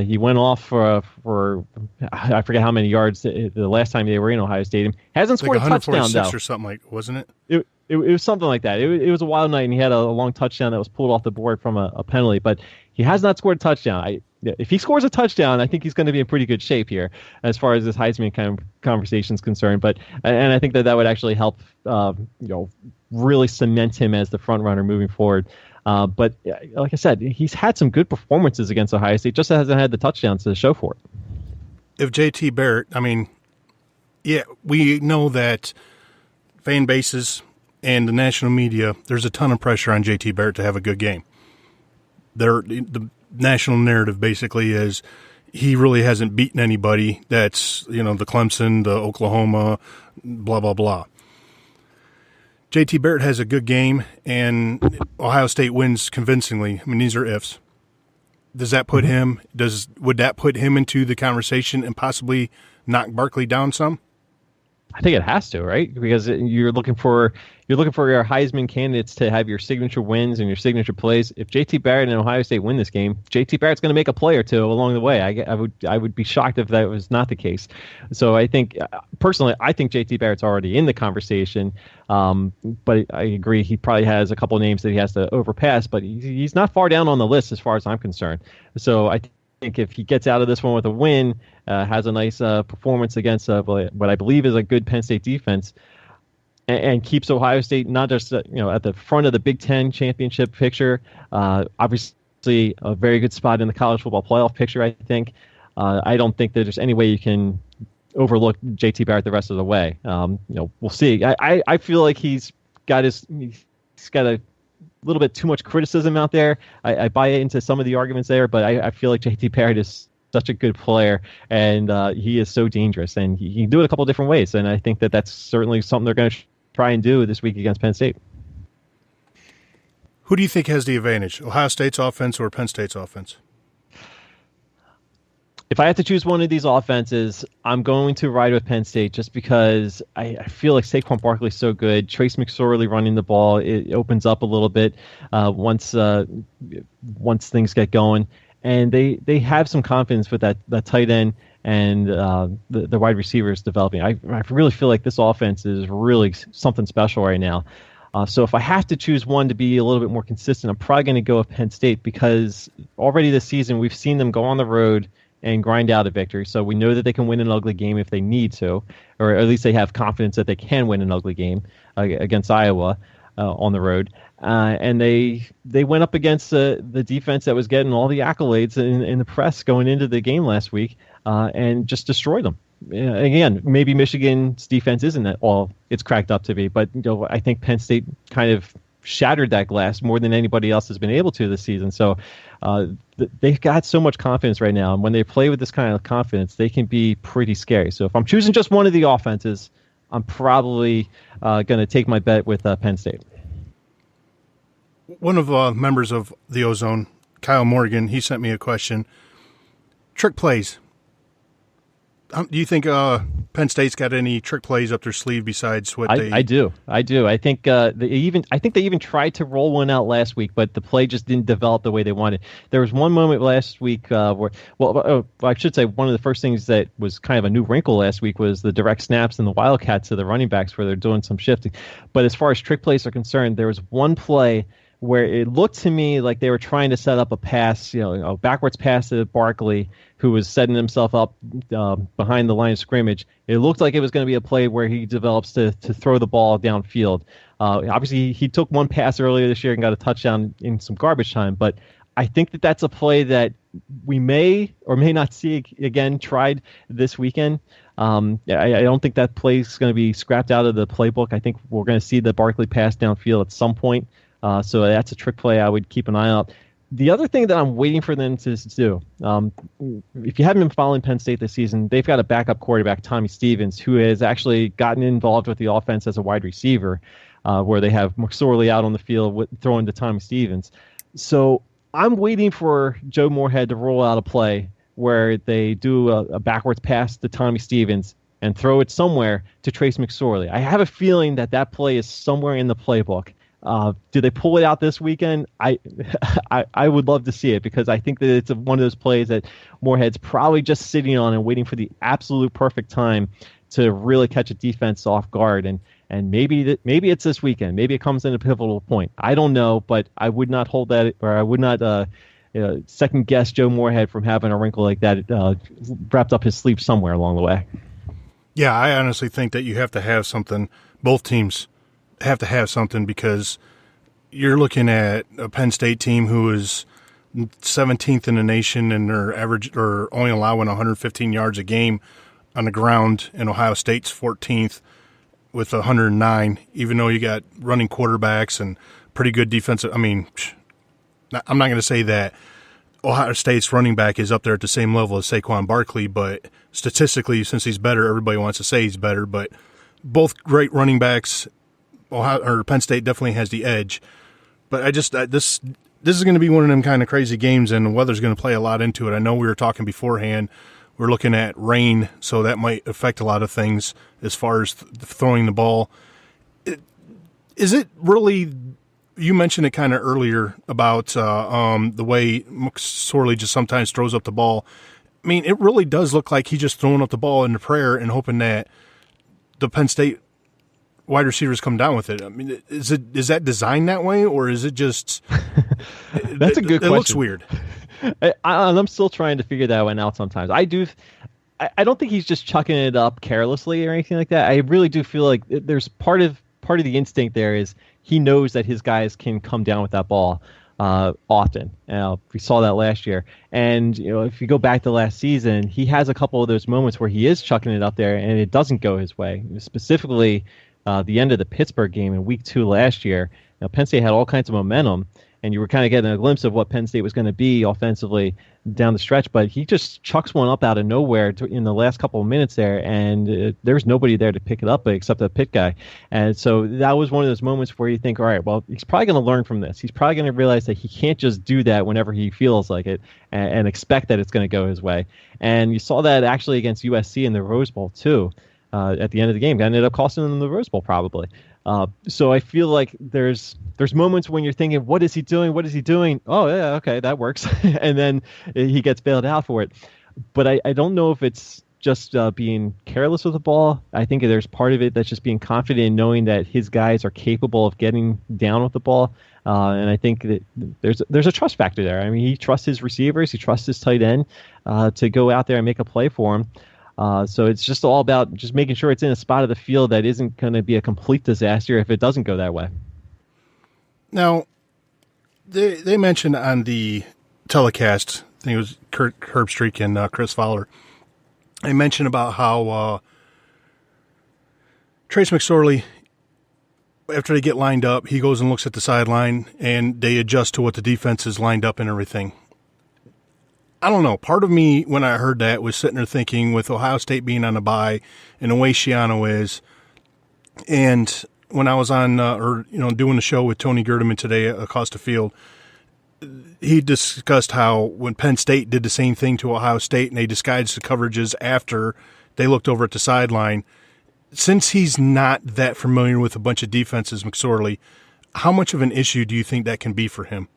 He went off for I forget how many yards the last time they were in Ohio Stadium. Hasn't scored a touchdown though, or something like, wasn't it? It was something like that. It was a wild night, and he had a long touchdown that was pulled off the board from a penalty. But he has not scored a touchdown. If he scores a touchdown, I think he's going to be in pretty good shape here as far as this Heisman kind of conversation is concerned. And I think that would actually help, really cement him as the front runner moving forward. But like I said, he's had some good performances against Ohio State, just hasn't had the touchdowns to show for it. If JT Barrett, we know that fan bases and the national media, there's a ton of pressure on JT Barrett to have a good game. The national narrative basically is he really hasn't beaten anybody that's, the Clemson, the Oklahoma, blah, blah, blah. JT Barrett has a good game, and Ohio State wins convincingly. I mean, these are ifs. Does that put would that put him into the conversation and possibly knock Barkley down some? I think it has to, right? Because you're looking for your Heisman candidates to have your signature wins and your signature plays. If JT Barrett and Ohio State win this game, JT Barrett's going to make a play or two along the way. I would be shocked if that was not the case. So I think personally, I think JT Barrett's already in the conversation. But I agree, he probably has a couple names that he has to overpass, but he's not far down on the list as far as I'm concerned. So I think if he gets out of this one with a win, has a nice performance against what I believe is a good Penn State defense, and keeps Ohio State not just at the front of the Big Ten championship picture, obviously a very good spot in the college football playoff picture. I think I don't think that there's any way you can overlook JT Barrett the rest of the way. We'll see. I feel like he's got a little bit too much criticism out there. I buy into some of the arguments there, but I feel like JT Barrett is such a good player, and he is so dangerous, and he can do it a couple of different ways, and I think that that's certainly something they're going to try and do this week against Penn State. Who do you think has the advantage, Ohio State's offense or Penn State's offense? If I have to choose one of these offenses, I'm going to ride with Penn State just because I feel like Saquon Barkley is so good. Trace McSorley running the ball, it opens up a little bit once things get going. And they have some confidence with that tight end and the wide receivers developing. I really feel like this offense is really something special right now. So if I have to choose one to be a little bit more consistent, I'm probably going to go with Penn State because already this season we've seen them go on the road and grind out a victory. So we know that they can win an ugly game if they need to, or at least they have confidence that they can win an ugly game against Iowa on the road. And they went up against the defense that was getting all the accolades in the press going into the game last week and just destroyed them. Again, maybe Michigan's defense isn't all it's cracked up to be, but I think Penn State kind of shattered that glass more than anybody else has been able to this season. So they've got so much confidence right now, and when they play with this kind of confidence, they can be pretty scary. So if I'm choosing just one of the offenses, I'm probably going to take my bet with Penn State. One of the members of the Ozone, Kyle Morgan, he sent me a question. Trick plays. Do you think Penn State's got any trick plays up their sleeve besides what they? I do. I think they even tried to roll one out last week, but the play just didn't develop the way they wanted. There was one moment last week where, I should say, one of the first things that was kind of a new wrinkle last week was the direct snaps and the Wildcats to the running backs where they're doing some shifting. But as far as trick plays are concerned, there was one play where it looked to me like they were trying to set up a pass, a backwards pass to Barkley, who was setting himself up behind the line of scrimmage. It looked like it was going to be a play where he develops to throw the ball downfield. Obviously, he took one pass earlier this year and got a touchdown in some garbage time, but I think that that's a play that we may or may not see again tried this weekend. I don't think that play is going to be scrapped out of the playbook. I think we're going to see the Barkley pass downfield at some point. So that's a trick play I would keep an eye out. The other thing that I'm waiting for them to do, if you haven't been following Penn State this season, they've got a backup quarterback, Tommy Stevens, who has actually gotten involved with the offense as a wide receiver, where they have McSorley out on the field throwing to Tommy Stevens. So I'm waiting for Joe Moorhead to roll out a play where they do a backwards pass to Tommy Stevens and throw it somewhere to Trace McSorley. I have a feeling that play is somewhere in the playbook. Do they pull it out this weekend? I would love to see it because I think that it's one of those plays that Moorhead's probably just sitting on and waiting for the absolute perfect time to really catch a defense off guard. And maybe it's this weekend. Maybe it comes in a pivotal point. I don't know, but I would not hold that, or I would not second guess Joe Moorhead from having a wrinkle like that wrapped up his sleeve somewhere along the way. Yeah, I honestly think that you have to have something. Both teams have to have something because you're looking at a Penn State team who is 17th in the nation and they're average or only allowing 115 yards a game on the ground, and Ohio State's 14th with 109, even though you got running quarterbacks and pretty good defensive. I mean, I'm not going to say that Ohio State's running back is up there at the same level as Saquon Barkley, but statistically, since he's better, everybody wants to say he's better, but both great running backs. Penn State definitely has the edge, but this is going to be one of them kind of crazy games, and the weather's going to play a lot into it. I know we were talking beforehand We're looking at rain, so that might affect a lot of things as far as throwing the ball. Is it really? You mentioned it kind of earlier about the way McSorley just sometimes throws up the ball. I mean, it really does look like he's just throwing up the ball into prayer and hoping that the Penn State wide receivers come down with it. I mean, is that designed that way, or is it just? That's a good question. It looks weird. I'm still trying to figure that one out sometimes. I don't think he's just chucking it up carelessly or anything like that. I really do feel like there's part of the instinct there is he knows that his guys can come down with that ball often. We saw that last year. And if you go back to last season, he has a couple of those moments where he is chucking it up there and it doesn't go his way. Specifically, the end of the Pittsburgh game in week 2 last year. Penn State had all kinds of momentum, and you were kind of getting a glimpse of what Penn State was going to be offensively down the stretch, but he just chucks one up out of nowhere in the last couple of minutes there, and there's nobody there to pick it up except the pit guy. And so that was one of those moments where you think, all right, well, he's probably going to learn from this. He's probably going to realize that he can't just do that whenever he feels like it and expect that it's going to go his way. And you saw that actually against USC in the Rose Bowl, too. At the end of the game, that ended up costing them the Rose Bowl probably. So I feel like there's moments when you're thinking, what is he doing? What is he doing? Oh, yeah, okay, that works. And then he gets bailed out for it. But I don't know if it's just being careless with the ball. I think there's part of it that's just being confident in knowing that his guys are capable of getting down with the ball. And I think that there's a trust factor there. I mean, he trusts his receivers. He trusts his tight end to go out there and make a play for him. So it's just all about just making sure it's in a spot of the field that isn't going to be a complete disaster if it doesn't go that way. Now, they mentioned on the telecast, I think it was Kurt Herbstreit and Chris Fowler, they mentioned about how Trace McSorley, after they get lined up, he goes and looks at the sideline, and they adjust to what the defense is lined up and everything. I don't know. Part of me, when I heard that, was sitting there thinking, with Ohio State being on a bye and the way Schiano is, and when I was on, doing the show with Tony Gerdeman today across the field, he discussed how when Penn State did the same thing to Ohio State and they disguised the coverages after they looked over at the sideline, since he's not that familiar with a bunch of defenses, McSorley, how much of an issue do you think that can be for him?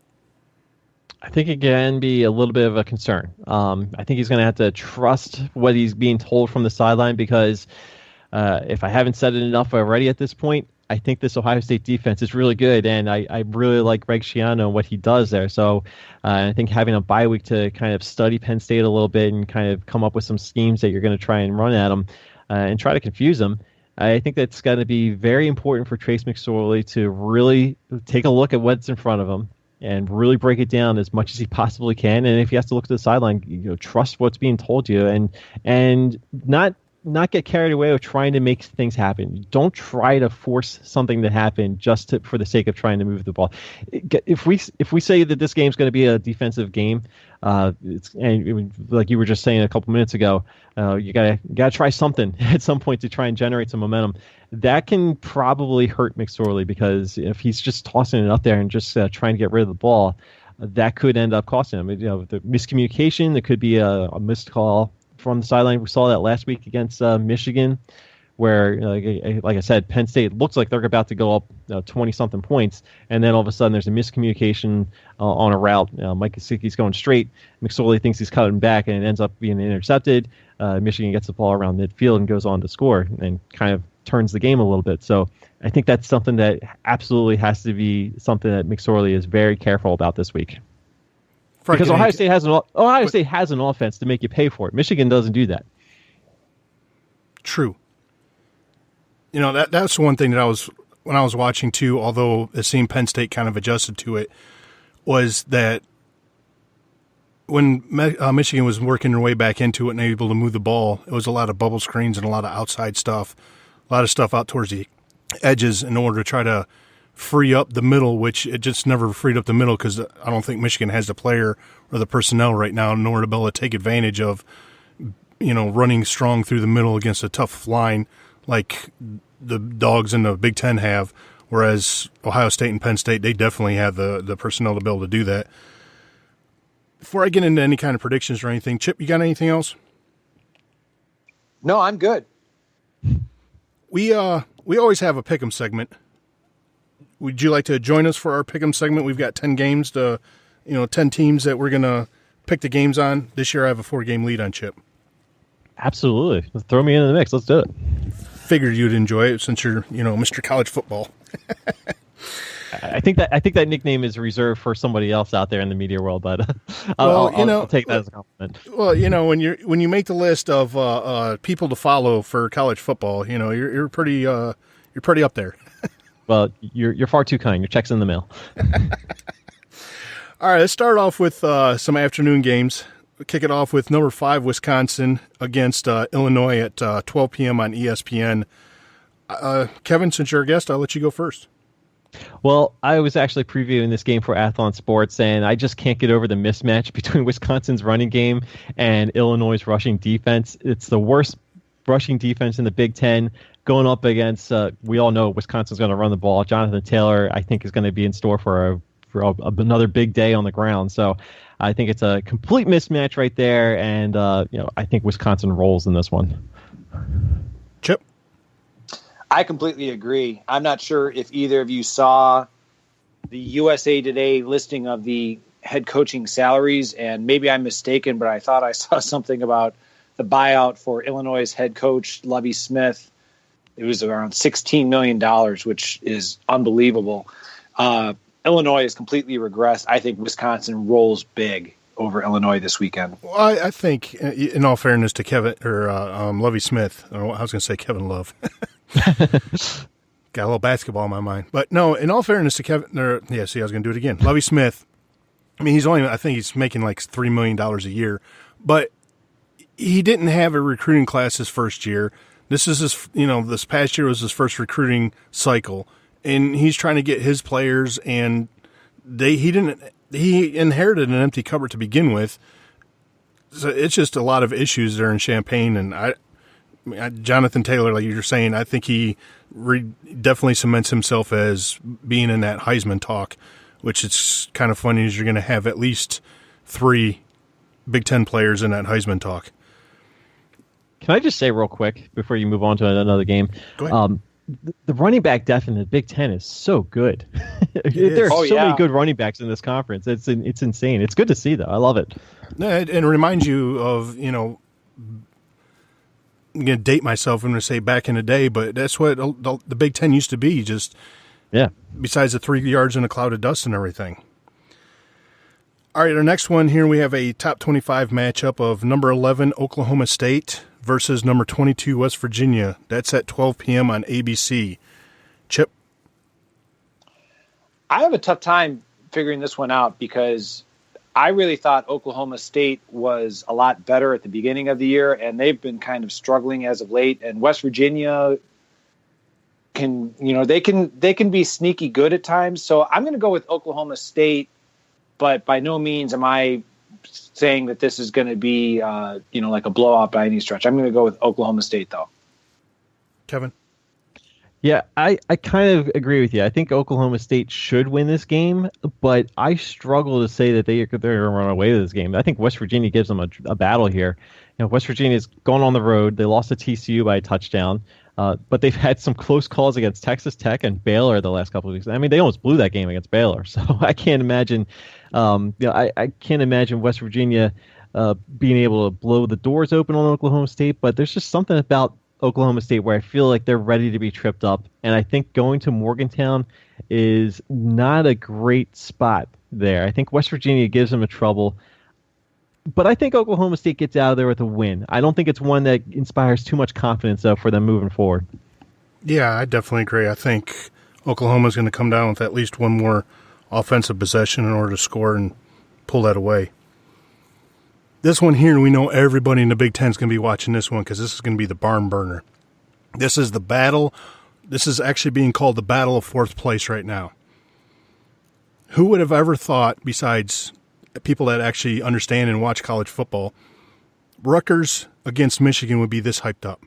I think it can be a little bit of a concern. I think he's going to have to trust what he's being told from the sideline because if I haven't said it enough already at this point, I think this Ohio State defense is really good, and I really like Greg Schiano and what he does there. So I think having a bye week to kind of study Penn State a little bit and kind of come up with some schemes that you're going to try and run at them and try to confuse them, I think that's going to be very important for Trace McSorley to really take a look at what's in front of him and really break it down as much as he possibly can. And if he has to look to the sideline, trust what's being told to you and not get carried away with trying to make things happen. Don't try to force something to happen just for the sake of trying to move the ball. If we say that this game's going to be a defensive game, and like you were just saying a couple minutes ago, you gotta try something at some point to try and generate some momentum. That can probably hurt McSorley because if he's just tossing it up there and just trying to get rid of the ball, that could end up costing him. The miscommunication, there could be a missed call from the sideline. We saw that last week against Michigan, where, like I said, Penn State looks like they're about to go up 20-something points, and then all of a sudden there's a miscommunication on a route. Mike Gesicki's going straight. McSorley thinks he's cutting back, and it ends up being intercepted. Michigan gets the ball around midfield and goes on to score and kind of turns the game a little bit. So I think that's something that absolutely has to be something that McSorley is very careful about this week. Because Ohio State has an offense to make you pay for it. Michigan doesn't do that. True. That's one thing that when I was watching too, although it seemed Penn State kind of adjusted to it, was that when Michigan was working their way back into it and able to move the ball, it was a lot of bubble screens and a lot of outside stuff, a lot of stuff out towards the edges in order to try to free up the middle, which it just never freed up the middle because I don't think Michigan has the player or the personnel right now in order to be able to take advantage of, running strong through the middle against a tough line like the dogs in the Big Ten have, whereas Ohio State and Penn State, they definitely have the personnel to be able to do that. Before I get into any kind of predictions or anything, Chip, you got anything else? No, I'm good. We always have a pick'em segment. Would you like to join us for our pick'em segment? We've got 10 games 10 teams that we're going to pick the games on. This year I have a 4-game lead on Chip. Absolutely. Throw me into the mix. Let's do it. Figured you'd enjoy it since you're, Mr. College Football. I think that nickname is reserved for somebody else out there in the media world, but I'll take that as a compliment. Well, when you make the list of people to follow for college football, you're pretty up there. Well, you're far too kind. Your check's in the mail. All right, let's start off with some afternoon games. We'll kick it off with number 5 Wisconsin against Illinois at 12 p.m. on ESPN. Kevin, since you're a guest, I'll let you go first. Well, I was actually previewing this game for Athlon Sports, and I just can't get over the mismatch between Wisconsin's running game and Illinois' rushing defense. It's the worst rushing defense in the Big Ten, going up against, we all know Wisconsin's going to run the ball. Jonathan Taylor, I think, is going to be in store for another big day on the ground. So I think it's a complete mismatch right there, and I think Wisconsin rolls in this one. Chip? I completely agree. I'm not sure if either of you saw the USA Today listing of the head coaching salaries, and maybe I'm mistaken, but I thought I saw something about the buyout for Illinois' head coach, Lovie Smith. It was around $16 million, which is unbelievable. Illinois has completely regressed. I think Wisconsin rolls big over Illinois this weekend. Well, I think, in all fairness to Kevin or Lovie Smith, I was going to say Kevin Love. Got a little basketball in my mind, but no. In all fairness to Kevin, I was going to do it again. Lovie Smith. I mean, I think he's making like $3 million a year, but he didn't have a recruiting class his first year. This is this past year was his first recruiting cycle, and he's trying to get his players, and he inherited an empty cupboard to begin with. So it's just a lot of issues there in Champaign, and Jonathan Taylor, like you're saying, I think he definitely cements himself as being in that Heisman talk, which is kind of funny is you're going to have at least 3 Big Ten players in that Heisman talk. Can I just say real quick before you move on to another game? Go ahead. The running back depth in the Big Ten is so good. There are many good running backs in this conference. It's insane. It's good to see, though. I love it. And it reminds you of, I'm going to date myself. I'm going to say back in the day, but that's what the Big Ten used to be. Just besides the 3 yards in a cloud of dust and everything. All right, our next one here, we have a top 25 matchup of number 11 Oklahoma State versus number 22 West Virginia. That's at 12 p.m. on ABC. Chip? I have a tough time figuring this one out because I really thought Oklahoma State was a lot better at the beginning of the year, and they've been kind of struggling as of late. And West Virginia can be sneaky good at times. So I'm going to go with Oklahoma State, but by no means am I saying that this is going to be, like a blowout by any stretch. I'm going to go with Oklahoma State, though. Kevin? Yeah, I kind of agree with you. I think Oklahoma State should win this game, but I struggle to say that they're going to run away with this game. I think West Virginia gives them a battle here. West Virginia's gone on the road. They lost to TCU by a touchdown, but they've had some close calls against Texas Tech and Baylor the last couple of weeks. I mean, they almost blew that game against Baylor, so I can't imagine. I can't imagine West Virginia being able to blow the doors open on Oklahoma State. But there's just something about Oklahoma State where I feel like they're ready to be tripped up, and I think going to Morgantown is not a great spot there. I think West Virginia gives them a trouble. But I think Oklahoma State gets out of there with a win. I don't think it's one that inspires too much confidence, though, for them moving forward. Yeah, I definitely agree. I think Oklahoma's going to come down with at least one more offensive possession in order to score and pull that away. This one here, we know everybody in the Big Ten is going to be watching this one because this is going to be the barn burner. This is the battle. This is actually being called the battle of fourth place right now. Who would have ever thought, besides people that actually understand and watch college football, Rutgers against Michigan would be this hyped up?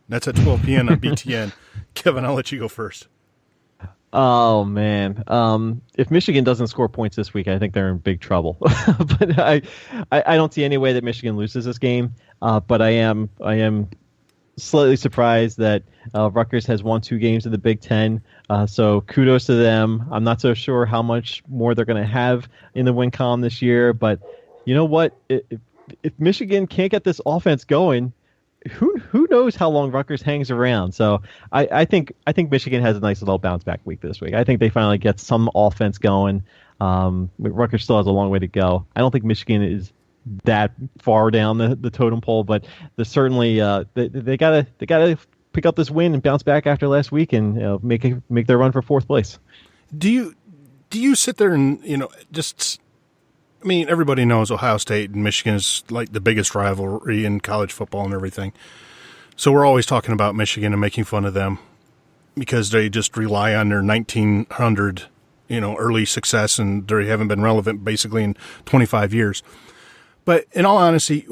That's at 12 p.m. on BTN. Kevin, I'll let you go first. Oh man, if Michigan doesn't score points this week, I think they're in big trouble. But I don't see any way that Michigan loses this game. But I am slightly surprised that Rutgers has won 2 games in the Big Ten. So kudos to them. I'm not so sure how much more they're going to have in the win column this year. But you know what? If Michigan can't get this offense going, who knows how long Rutgers hangs around? So I think Michigan has a nice little bounce back week this week. I think they finally get some offense going. Rutgers still has a long way to go. I don't think Michigan is that far down the totem pole, but certainly they gotta pick up this win and bounce back after last week and make their run for 4th place. Do you sit there and just? I mean, everybody knows Ohio State and Michigan is like the biggest rivalry in college football and everything. So we're always talking about Michigan and making fun of them because they just rely on their 1900, early success, and they haven't been relevant basically in 25 years. But in all honesty,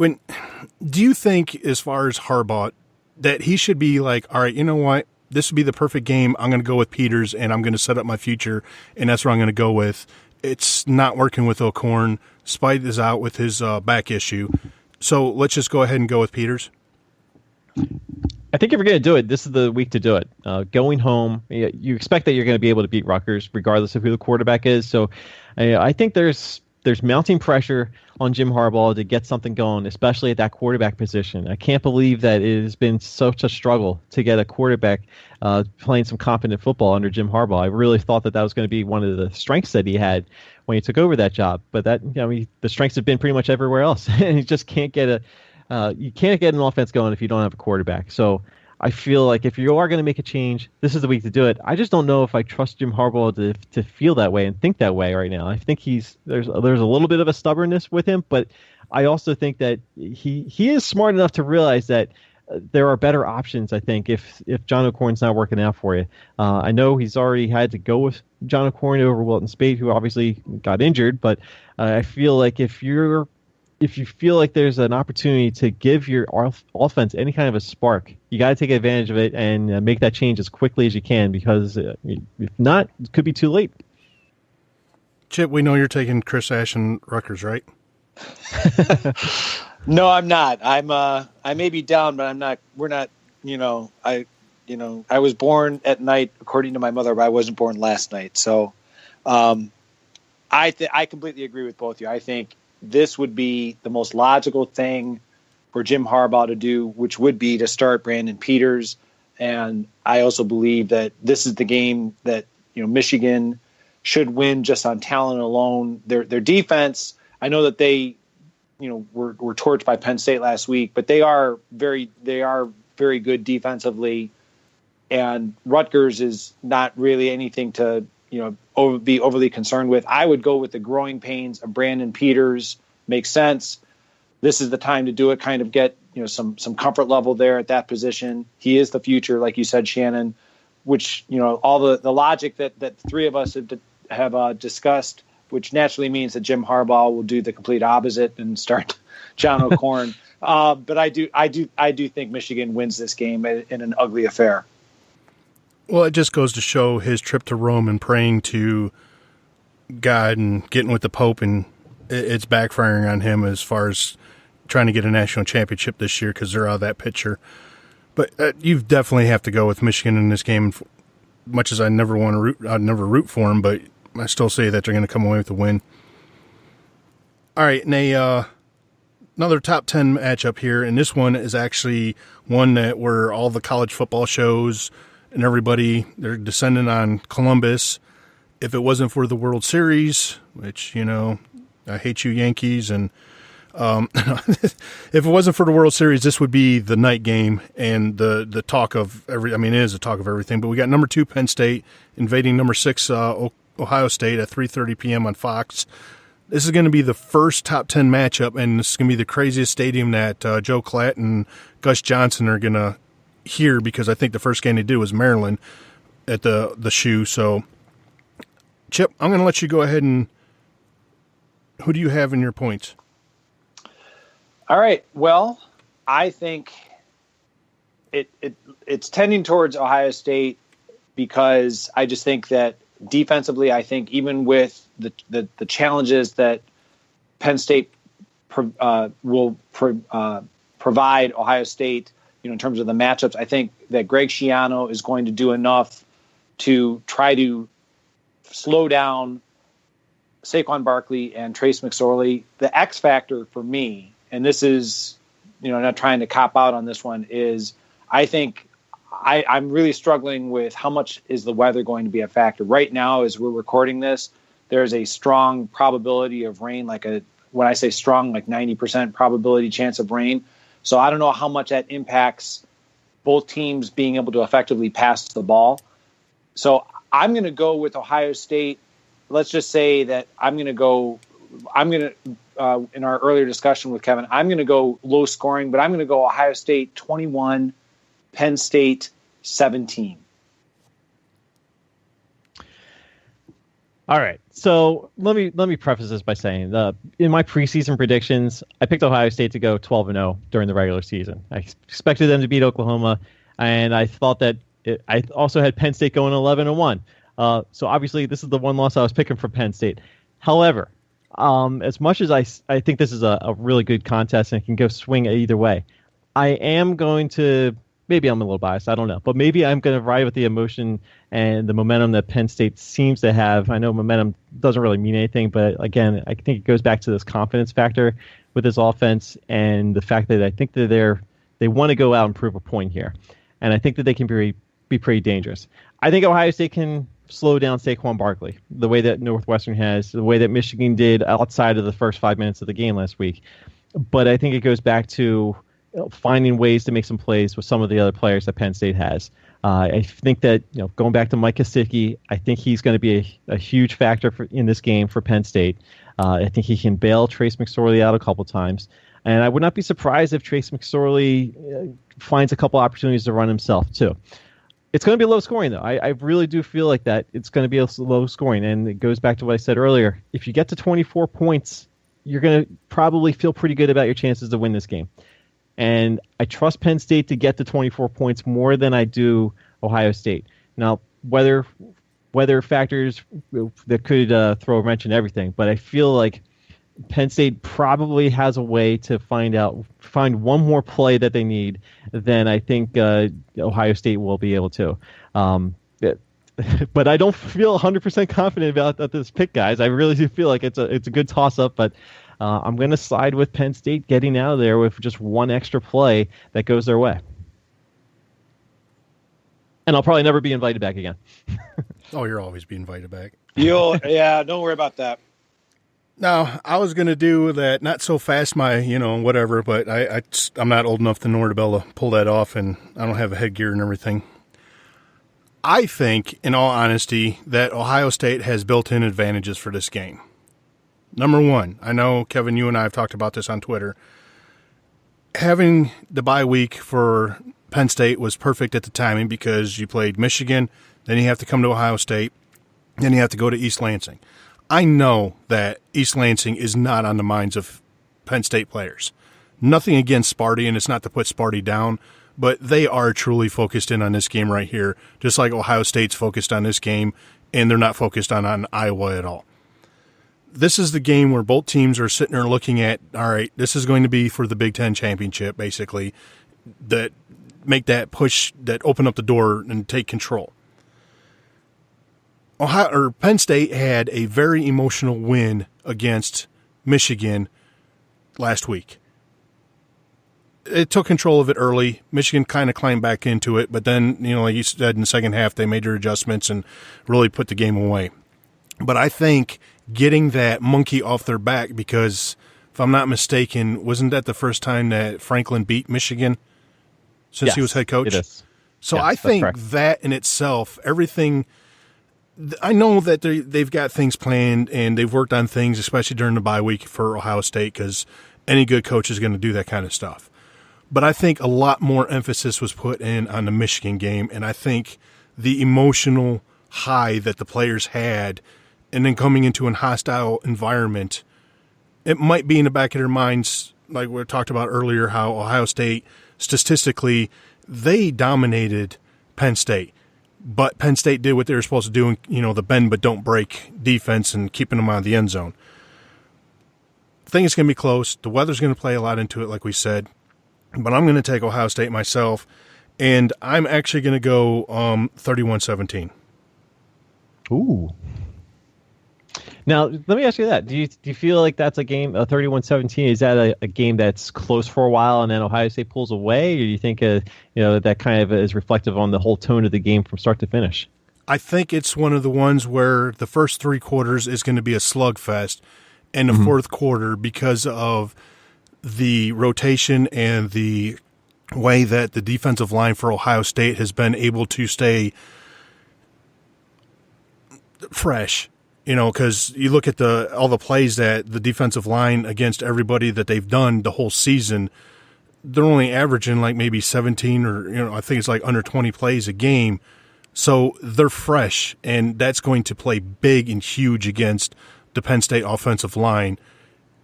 do you think, as far as Harbaugh, that he should be like, all right, you know what? This would be the perfect game. I'm going to go with Peters, and I'm going to set up my future, and that's what I'm going to go with. It's not working with O'Korn. Spite is out with his back issue. So let's just go ahead and go with Peters. I think if you're going to do it, this is the week to do it. Going home, you expect that you're going to be able to beat Rutgers regardless of who the quarterback is. So I think there's mounting pressure on Jim Harbaugh to get something going, especially at that quarterback position. I can't believe that it has been such a struggle to get a quarterback playing some competent football under Jim Harbaugh. I really thought that was going to be one of the strengths that he had when he took over that job. But the strengths have been pretty much everywhere else. And you just can't get you can't get an offense going if you don't have a quarterback. So I feel like if you are going to make a change, this is the week to do it. I just don't know if I trust Jim Harbaugh to feel that way and think that way right now. I think there's a little bit of a stubbornness with him, but I also think that he is smart enough to realize that there are better options. I think if John O'Korn's not working out for you, I know he's already had to go with John O'Korn over Wilton Spade, who obviously got injured, but I feel like if you feel like there's an opportunity to give your offense any kind of a spark, you got to take advantage of it and make that change as quickly as you can, because if not, it could be too late. Chip, we know you're taking Chris Ash and Rutgers, right? No, I'm not. I may be down, but I'm not. We're not. I was born at night, according to my mother, but I wasn't born last night. So, I completely agree with both of you. I think this would be the most logical thing for Jim Harbaugh to do, which would be to start Brandon Peters. And I also believe that this is the game that Michigan should win just on talent alone. Their defense, I know that they were torched by Penn State last week, but they are very good defensively. And Rutgers is not really anything to be overly concerned with. I would go with the growing pains of Brandon Peters. Makes sense. This is the time to do it. Kind of get some comfort level there at that position. He is the future, like you said, Shannon. Which all the logic that the three of us have discussed, which naturally means that Jim Harbaugh will do the complete opposite and start John O'Korn. But I do think Michigan wins this game in an ugly affair. Well, it just goes to show his trip to Rome and praying to God and getting with the Pope, and it's backfiring on him as far as trying to get a national championship this year because they're out of that picture. But you definitely have to go with Michigan in this game. Much as I'd never root for them, but I still say that they're going to come away with a win. All right, and another top 10 matchup here, and this one is actually one that where all the college football shows and everybody, they're descending on Columbus. If it wasn't for the World Series, which, I hate you Yankees, and if it wasn't for the World Series, this would be the night game and the talk of it is a talk of everything, but we got number 2 Penn State invading number 6 Ohio State at 3:30 p.m. on Fox. This is going to be the first top 10 matchup, and this is going to be the craziest stadium that Joe Klatt and Gus Johnson are going to hear, because I think the first game they did was Maryland at the Shoe. So, Chip, I'm going to let you go ahead and who do you have in your points? All right. Well, I think it's tending towards Ohio State because I just think that defensively, I think even with the challenges that Penn State will provide Ohio State, in terms of the matchups, I think that Greg Schiano is going to do enough to try to slow down Saquon Barkley and Trace McSorley. The X factor for me, and this is, not trying to cop out on this one, is I think I'm really struggling with how much is the weather going to be a factor. Right now, as we're recording this, there's a strong probability of rain, when I say strong, like 90% probability chance of rain. So I don't know how much that impacts both teams being able to effectively pass the ball. So I'm going to go with Ohio State. Let's just say that in our earlier discussion with Kevin, I'm going to go low scoring, but I'm going to go Ohio State 21, Penn State 17. All right. So let me preface this by saying in my preseason predictions, I picked Ohio State to go 12-0 during the regular season. I expected them to beat Oklahoma, and I thought that I also had Penn State going 11-1. So obviously this is the one loss I was picking for Penn State. However, as much as I think this is a really good contest and it can go swing either way, I am going to, maybe I'm a little biased, I don't know, but maybe I'm going to ride with the emotion and the momentum that Penn State seems to have. I know momentum doesn't really mean anything, but again, I think it goes back to this confidence factor with this offense and the fact that I think that they want to go out and prove a point here. And I think that they can be pretty dangerous. I think Ohio State can slow down Saquon Barkley the way that Northwestern has, the way that Michigan did outside of the first 5 minutes of the game last week. But I think it goes back to finding ways to make some plays with some of the other players that Penn State has. I think that, going back to Mike Gesicki, I think he's going to be a huge factor in this game for Penn State. I think he can bail Trace McSorley out a couple times. And I would not be surprised if Trace McSorley finds a couple opportunities to run himself, too. It's going to be low scoring, though. I really do feel like that it's going to be a low scoring. And it goes back to what I said earlier. If you get to 24 points, you're going to probably feel pretty good about your chances to win this game. And I trust Penn State to get to 24 points more than I do Ohio State. Now, weather factors that could throw a wrench in everything, but I feel like Penn State probably has a way to find one more play that they need than I think Ohio State will be able to. But I don't feel 100% confident about this pick, guys. I really do feel like it's a good toss-up, but I'm going to side with Penn State getting out of there with just one extra play that goes their way. And I'll probably never be invited back again. Oh, you're always being invited back. Yeah, don't worry about that. No, I was going to do that, not so fast, whatever, but I'm not old enough to know to be able to pull that off, and I don't have a headgear and everything. I think, in all honesty, that Ohio State has built-in advantages for this game. Number one, I know, Kevin, you and I have talked about this on Twitter. Having the bye week for Penn State was perfect at the timing because you played Michigan, then you have to come to Ohio State, then you have to go to East Lansing. I know that East Lansing is not on the minds of Penn State players. Nothing against Sparty, and it's not to put Sparty down, but they are truly focused in on this game right here, just like Ohio State's focused on this game, and they're not focused on Iowa at all. This is the game where both teams are sitting there looking at, all right, this is going to be for the Big Ten championship, basically, that make that push, that open up the door and take control. Penn State had a very emotional win against Michigan last week. It took control of it early. Michigan kind of climbed back into it, but then, like you said, in the second half, they made their adjustments and really put the game away. But I think getting that monkey off their back, because if I'm not mistaken, wasn't that the first time that Franklin beat Michigan since he was head coach? It is. So yes, I think correct. that in itself, everything, I know that they've got things planned and they've worked on things, especially during the bye week for Ohio State, because any good coach is going to do that kind of stuff. But I think a lot more emphasis was put in on the Michigan game, and I think the emotional high that the players had, and then coming into a hostile environment, it might be in the back of their minds, like we talked about earlier, how Ohio State, statistically, they dominated Penn State. but Penn State did what they were supposed to do, and the bend but don't break defense and keeping them out of the end zone. I think it's going to be close. The weather's going to play a lot into it, like we said, but I'm going to take Ohio State myself, and I'm actually going to go 31-17. Ooh. Now, let me ask you that. Do you feel like that's a game, 31-17, is that a game that's close for a while and then Ohio State pulls away? Or do you think that kind of is reflective on the whole tone of the game from start to finish? I think it's one of the ones where the first three quarters is going to be a slugfest, and the fourth quarter, because of the rotation and the way that the defensive line for Ohio State has been able to stay fresh. Because you look at all the plays that the defensive line against everybody that they've done the whole season, they're only averaging like maybe 17 or, I think it's like under 20 plays a game. So they're fresh, and that's going to play big and huge against the Penn State offensive line.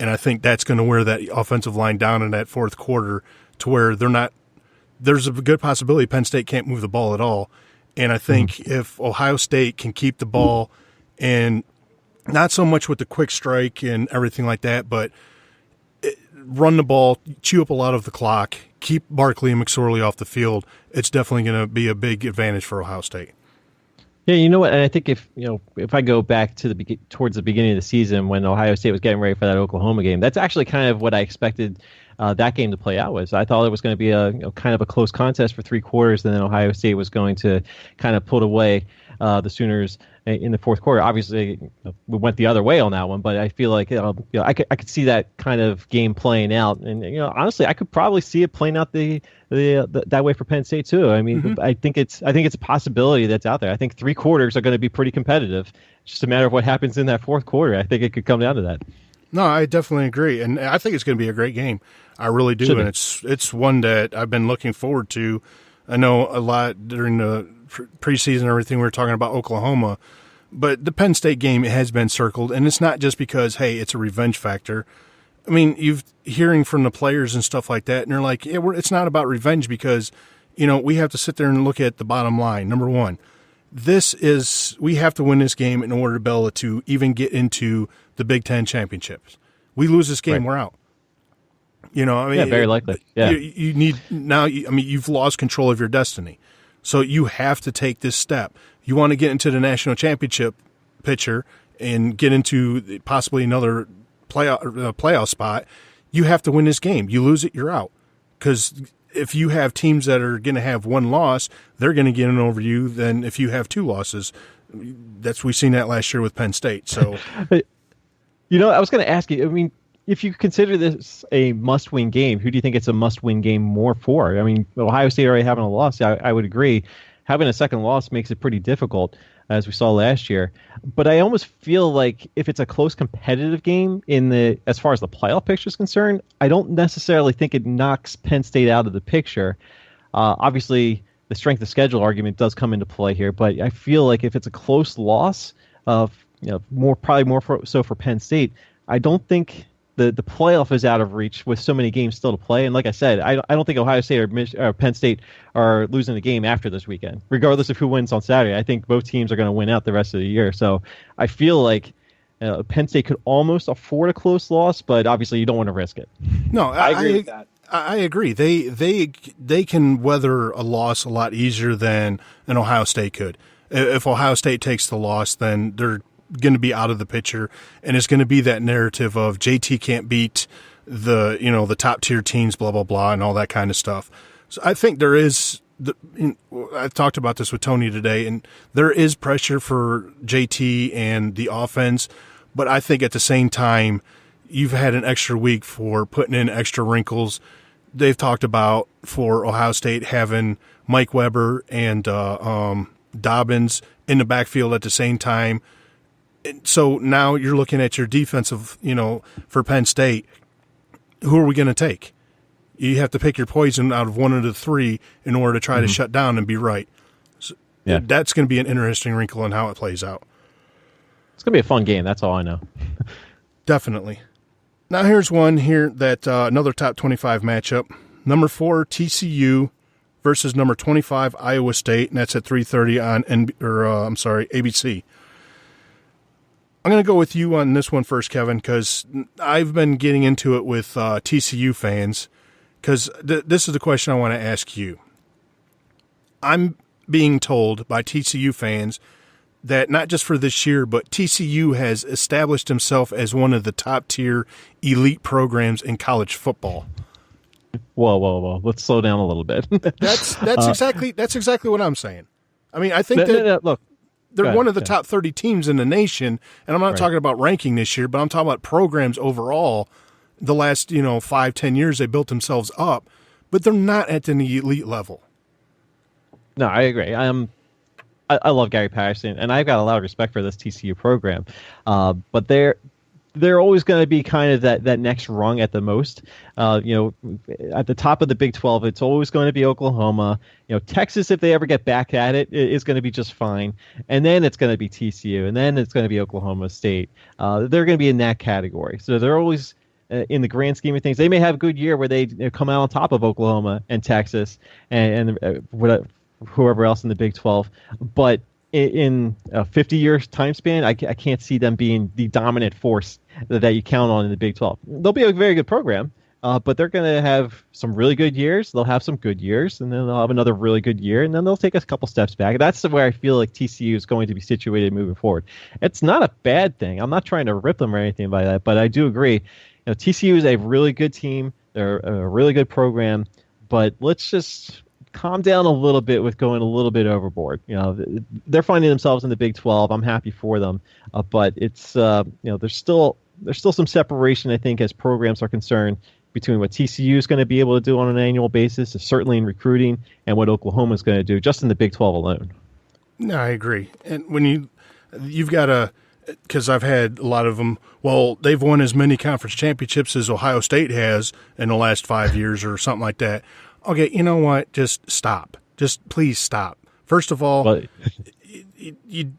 And I think that's going to wear that offensive line down in that fourth quarter to where there's a good possibility Penn State can't move the ball at all. And I think if Ohio State can keep the ball, and not so much with the quick strike and everything like that, but run the ball, chew up a lot of the clock, keep Barkley and McSorley off the field, it's definitely going to be a big advantage for Ohio State. Yeah, you know what? And I think if I go back to towards the beginning of the season when Ohio State was getting ready for that Oklahoma game, that's actually kind of what I expected that game to play out was. I thought it was going to be a kind of a close contest for three quarters, and then Ohio State was going to kind of put away the Sooners in the fourth quarter. Obviously, we went the other way on that one, but I feel like I could see that kind of game playing out, and honestly, I could probably see it playing out that way for Penn State too. I mean, I think it's a possibility that's out there. I think three quarters are going to be pretty competitive. It's just a matter of what happens in that fourth quarter. I think it could come down to that. No, I definitely agree, and I think it's going to be a great game. I really do, and it's one that I've been looking forward to. I know a lot during the preseason and everything, we were talking about Oklahoma, but the Penn State game has been circled, and it's not just because, hey, it's a revenge factor. I mean, you've hearing from the players and stuff like that, and they're like, yeah, it's not about revenge because, we have to sit there and look at the bottom line. Number one, we have to win this game in order to be able to even get into the Big Ten championships. We lose this game, we're out. Very likely. Yeah. You need now. You've lost control of your destiny, so you have to take this step. You want to get into the national championship picture and get into possibly another playoff spot. You have to win this game. You lose it, you're out. Because if you have teams that are going to have one loss, they're going to get in over you. Then if you have two losses, we've seen that last year with Penn State. So, I was going to ask you. I mean, if you consider this a must-win game, who do you think it's a must-win game more for? I mean, Ohio State already having a loss, I would agree. Having a second loss makes it pretty difficult, as we saw last year. But I almost feel like if it's a close competitive game as far as the playoff picture is concerned, I don't necessarily think it knocks Penn State out of the picture. Obviously, the strength of schedule argument does come into play here, but I feel like if it's a close loss, probably more so for Penn State, I don't think the playoff is out of reach with so many games still to play. And like I said, I don't think Ohio State or Penn State are losing the game after this weekend, regardless of who wins on Saturday. I think both teams are going to win out the rest of the year. So I feel like Penn State could almost afford a close loss, but obviously you don't want to risk it. No, I agree with that. I agree. They can weather a loss a lot easier than an Ohio State could. If Ohio State takes the loss, then they're going to be out of the picture, and it's going to be that narrative of JT can't beat the top tier teams, blah blah blah, and all that kind of stuff. So I think there is. I talked about this with Tony today, and there is pressure for JT and the offense, but I think at the same time, you've had an extra week for putting in extra wrinkles. They've talked about for Ohio State having Mike Weber and Dobbins in the backfield at the same time. So now you're looking at your defensive, for Penn State. Who are we going to take? You have to pick your poison out of one of the three in order to try to shut down and be right. So that's going to be an interesting wrinkle in how it plays out. It's going to be a fun game. That's all I know. Definitely. Now here's one here that another top 25 matchup. Number 4, TCU versus number 25 Iowa State, and that's at 3:30 on ABC. I'm going to go with you on this one first, Kevin, because I've been getting into it with TCU fans, because this is the question I want to ask you. I'm being told by TCU fans that not just for this year, but TCU has established himself as one of the top-tier elite programs in college football. Whoa. Let's slow down a little bit. That's exactly what I'm saying. I mean, I think look. They're one of the top 30 teams in the nation, and I'm not talking about ranking this year, but I'm talking about programs overall. The last 5-10 years, they built themselves up, but they're not at the elite level. No, I agree. I love Gary Patterson, and I've got a lot of respect for this TCU program, but they're always going to be kind of that next rung at the most. At the top of the Big 12, it's always going to be Oklahoma. Texas, if they ever get back at it, is going to be just fine. And then it's going to be TCU, and then it's going to be Oklahoma State. They're going to be in that category. So they're always, in the grand scheme of things, they may have a good year where they come out on top of Oklahoma and Texas and whoever else in the Big 12. But in a 50-year time span, I can't see them being the dominant force that you count on in the Big 12. They'll be a very good program, but they're going to have some really good years. They'll have some good years, and then they'll have another really good year, and then they'll take a couple steps back. That's where I feel like TCU is going to be situated moving forward. It's not a bad thing. I'm not trying to rip them or anything by that, but I do agree. TCU is a really good team. They're a really good program, but let's just calm down a little bit with going a little bit overboard. They're finding themselves in the Big 12. I'm happy for them, but it's there's still some separation, I think, as programs are concerned, between what TCU is going to be able to do on an annual basis, certainly in recruiting, and what Oklahoma is going to do just in the Big 12 alone. No, I agree. And when you've got to, because I've had a lot of them, well, they've won as many conference championships as Ohio State has in the last 5 years or something like that. Okay, you know what? Just stop. Just please stop. First of all, you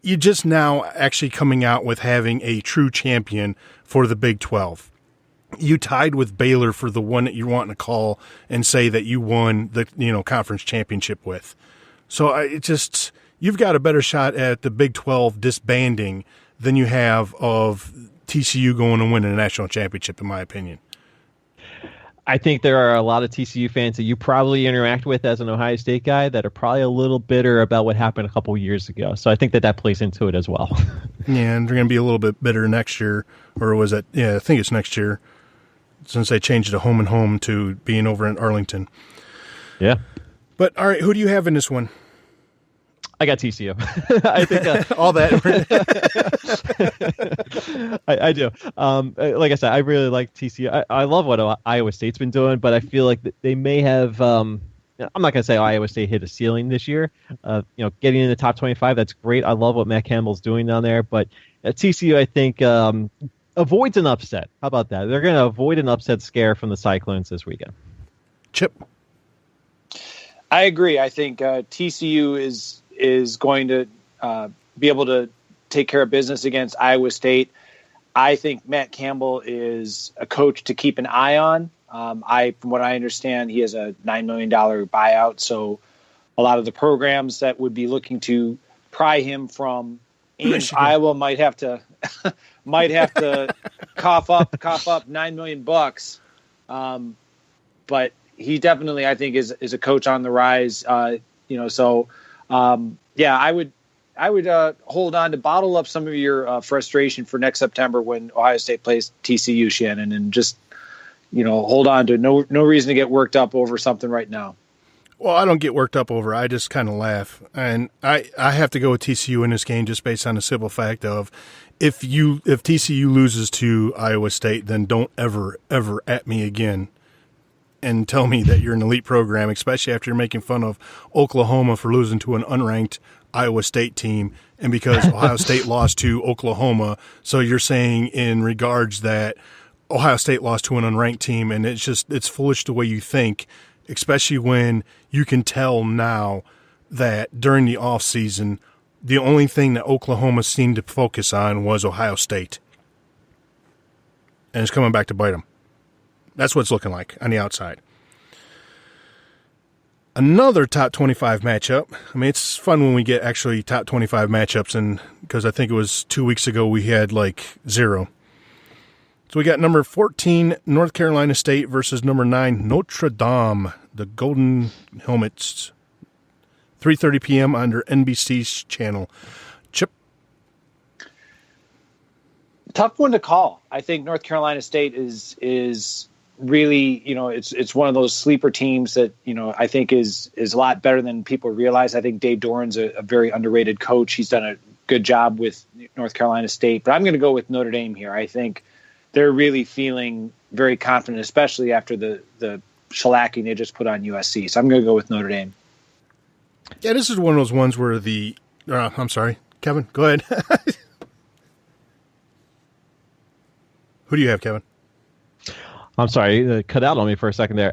just now actually coming out with having a true champion for the Big 12. You tied with Baylor for the one that you're wanting to call and say that you won the conference championship with. So you've got a better shot at the Big 12 disbanding than you have of TCU going and winning a national championship, in my opinion. I think there are a lot of TCU fans that you probably interact with as an Ohio State guy that are probably a little bitter about what happened a couple years ago. So I think that plays into it as well. Yeah, and they're going to be a little bit bitter next year. Or was it? Yeah, I think it's next year, since they changed it home and home to being over in Arlington. Yeah. But, all right, who do you have in this one? I got TCU. I think all that. I do. Like I said, I really like TCU. I love what Iowa State's been doing, but I feel like they may have. I'm not going to say Iowa State hit a ceiling this year. Getting in the top 25, that's great. I love what Matt Campbell's doing down there, but TCU, I think, avoids an upset. How about that? They're going to avoid an upset scare from the Cyclones this weekend. Chip. I agree. I think TCU is going to be able to take care of business against Iowa State. I think Matt Campbell is a coach to keep an eye on. From what I understand, he has a $9 million buyout. So a lot of the programs that would be looking to pry him from Ames, Iowa might have to cough up $9 million. But he definitely, I think, is a coach on the rise. I would hold on to bottle up some of your frustration for next September when Ohio State plays TCU, Shannon, and just hold on to no reason to get worked up over something right now. Well, I don't get worked up over it. I just kind of laugh, and I have to go with TCU in this game just based on the simple fact of if TCU loses to Iowa State, then don't ever at me again and tell me that you're an elite program, especially after you're making fun of Oklahoma for losing to an unranked Iowa State team, and because Ohio State lost to Oklahoma, so you're saying in regards that Ohio State lost to an unranked team, and it's foolish the way you think, especially when you can tell now that during the offseason, the only thing that Oklahoma seemed to focus on was Ohio State. And it's coming back to bite them. That's what it's looking like on the outside. Another top 25 matchup. I mean, it's fun when we get actually top 25 matchups, and because I think it was 2 weeks ago we had like 0. So we got number 14, North Carolina State versus number 9, Notre Dame, the Golden Helmets. 3:30 p.m. under NBC's channel. Chip? Tough one to call. I think North Carolina State is really, it's one of those sleeper teams that, I think is a lot better than people realize. I think Dave Doran's a very underrated coach. He's done a good job with North Carolina State, but I'm going to go with Notre Dame here. I think they're really feeling very confident, especially after the shellacking they just put on USC. So I'm going to go with Notre Dame. Yeah, this is one of those ones where I'm sorry, Kevin, go ahead. Who do you have, Kevin? I'm sorry, cut out on me for a second there.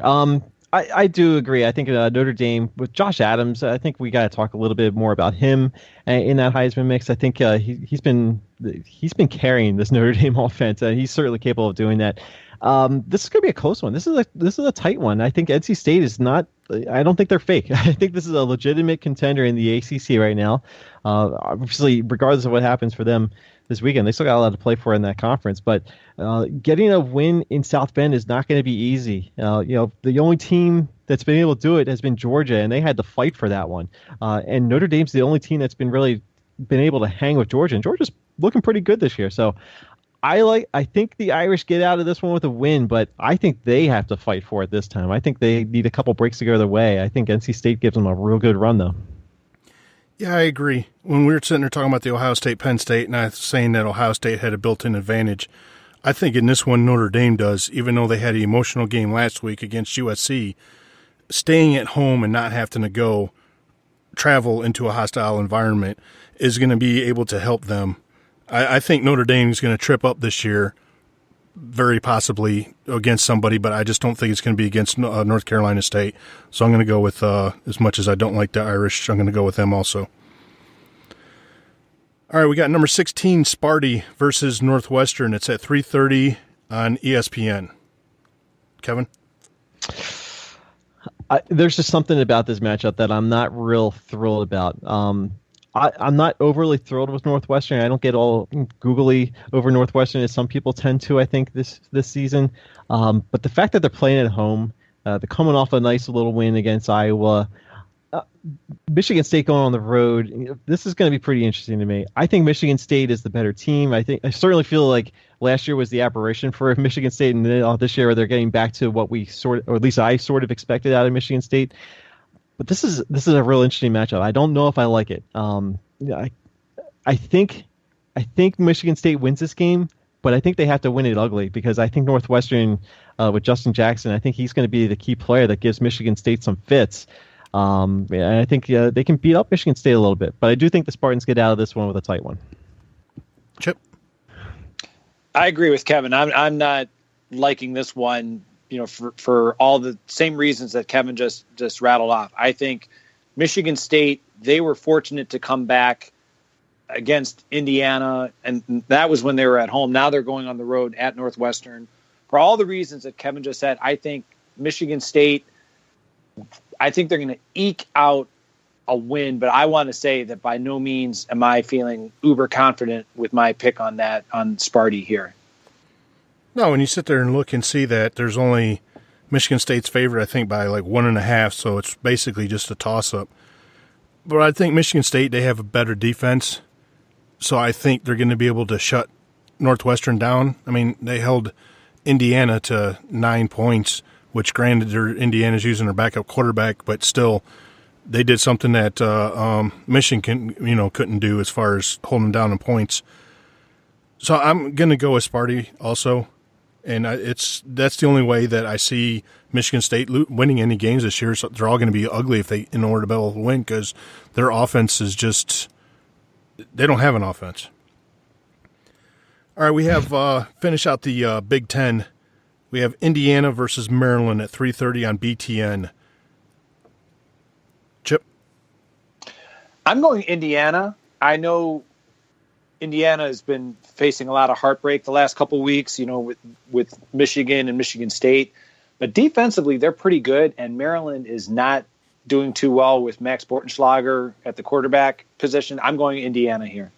I do agree. I think Notre Dame with Josh Adams, I think we got to talk a little bit more about him in that Heisman mix. I think he's been carrying this Notre Dame offense, and he's certainly capable of doing that. This is going to be a close one. This is a tight one. I think NC State is not. I don't think they're fake. I think this is a legitimate contender in the ACC right now. Obviously, regardless of what happens for them this weekend, they still got a lot to play for in that conference. But getting a win in South Bend is not going to be easy. The only team that's been able to do it has been Georgia, and they had to fight for that one. And Notre Dame's the only team that's been able to hang with Georgia, and Georgia's looking pretty good this year. So I think the Irish get out of this one with a win, but I think they have to fight for it this time. I think they need a couple breaks to go their way. I think NC State gives them a real good run, though. Yeah, I agree. When we were sitting there talking about the Ohio State Penn State, and I was saying that Ohio State had a built-in advantage, I think in this one Notre Dame does, even though they had an emotional game last week against USC. Staying at home and not having to travel into a hostile environment is going to be able to help them. I think Notre Dame is going to trip up this year, very possibly against somebody, but I just don't think it's going to be against North Carolina State. So I'm going to go with, as much as I don't like the Irish, I'm going to go with them also. All right, we got number 16, Sparty versus Northwestern. It's at 3:30 on ESPN. Kevin? There's just something about this matchup that I'm not real thrilled about. I'm not overly thrilled with Northwestern. I don't get all googly over Northwestern as some people tend to, I think, this season. But the fact that they're playing at home, they're coming off a nice little win against Iowa. Michigan State going on the road, this is going to be pretty interesting to me. I think Michigan State is the better team. I certainly feel like last year was the aberration for Michigan State, and this year they're getting back to what we or at least I sort of expected out of Michigan State. But this is a real interesting matchup. I don't know if I like it. I think Michigan State wins this game, but I think they have to win it ugly because I think Northwestern with Justin Jackson, I think he's going to be the key player that gives Michigan State some fits. And I think they can beat up Michigan State a little bit, but I do think the Spartans get out of this one with a tight one. Chip? I agree with Kevin. I'm not liking this one. For all the same reasons that Kevin just rattled off. I think Michigan State, they were fortunate to come back against Indiana, and that was when they were at home. Now they're going on the road at Northwestern. For all the reasons that Kevin just said, I think Michigan State, I think they're going to eke out a win, but I want to say that by no means am I feeling uber confident with my pick on Sparty here. No, when you sit there and look and see that there's only Michigan State's favorite, I think, by like 1.5, so it's basically just a toss-up. But I think Michigan State, they have a better defense, so I think they're going to be able to shut Northwestern down. I mean, they held Indiana to 9 points, which granted Indiana's using their backup quarterback, but still they did something that Michigan couldn't do as far as holding them down in points. So I'm going to go with Sparty also. And that's the only way that I see Michigan State winning any games this year. So they're all going to be ugly in order to be able to win because their offense is just – they don't have an offense. All right, we have finish out the Big Ten. We have Indiana versus Maryland at 3:30 on BTN. Chip? I'm going Indiana. I know Indiana has been facing a lot of heartbreak the last couple of weeks, with Michigan and Michigan State. But defensively, they're pretty good, and Maryland is not doing too well with Max Bortenschlager at the quarterback position. I'm going Indiana here.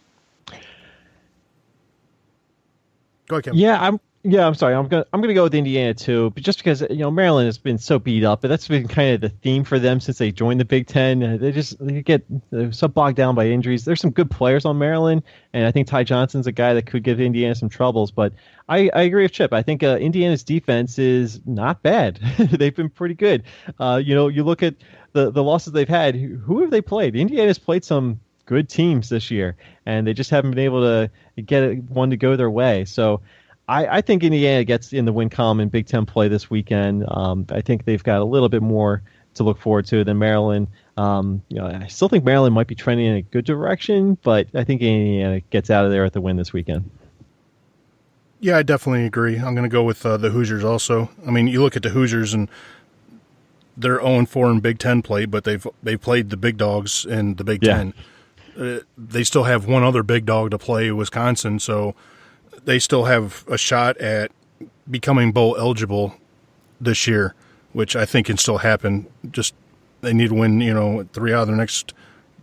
Go ahead, Kevin. I'm sorry. I'm gonna go with Indiana too, but just because Maryland has been so beat up, but that's been kind of the theme for them since they joined the Big Ten. They get so bogged down by injuries. There's some good players on Maryland, and I think Ty Johnson's a guy that could give Indiana some troubles. But I agree with Chip. I think Indiana's defense is not bad. They've been pretty good. You look at the losses they've had. Who have they played? Indiana's played some good teams this year, and they just haven't been able to get one to go their way. So I think Indiana gets in the win column in Big Ten play this weekend. I think they've got a little bit more to look forward to than Maryland. I still think Maryland might be trending in a good direction, but I think Indiana gets out of there at the win this weekend. Yeah, I definitely agree. I'm going to go with the Hoosiers also. I mean, you look at the Hoosiers and they're 0-4 in Big Ten play, but they've played the big dogs in the Big Ten. They still have one other big dog to play, Wisconsin, so they still have a shot at becoming bowl eligible this year, which I think can still happen. Just they need to win, 3 out of their next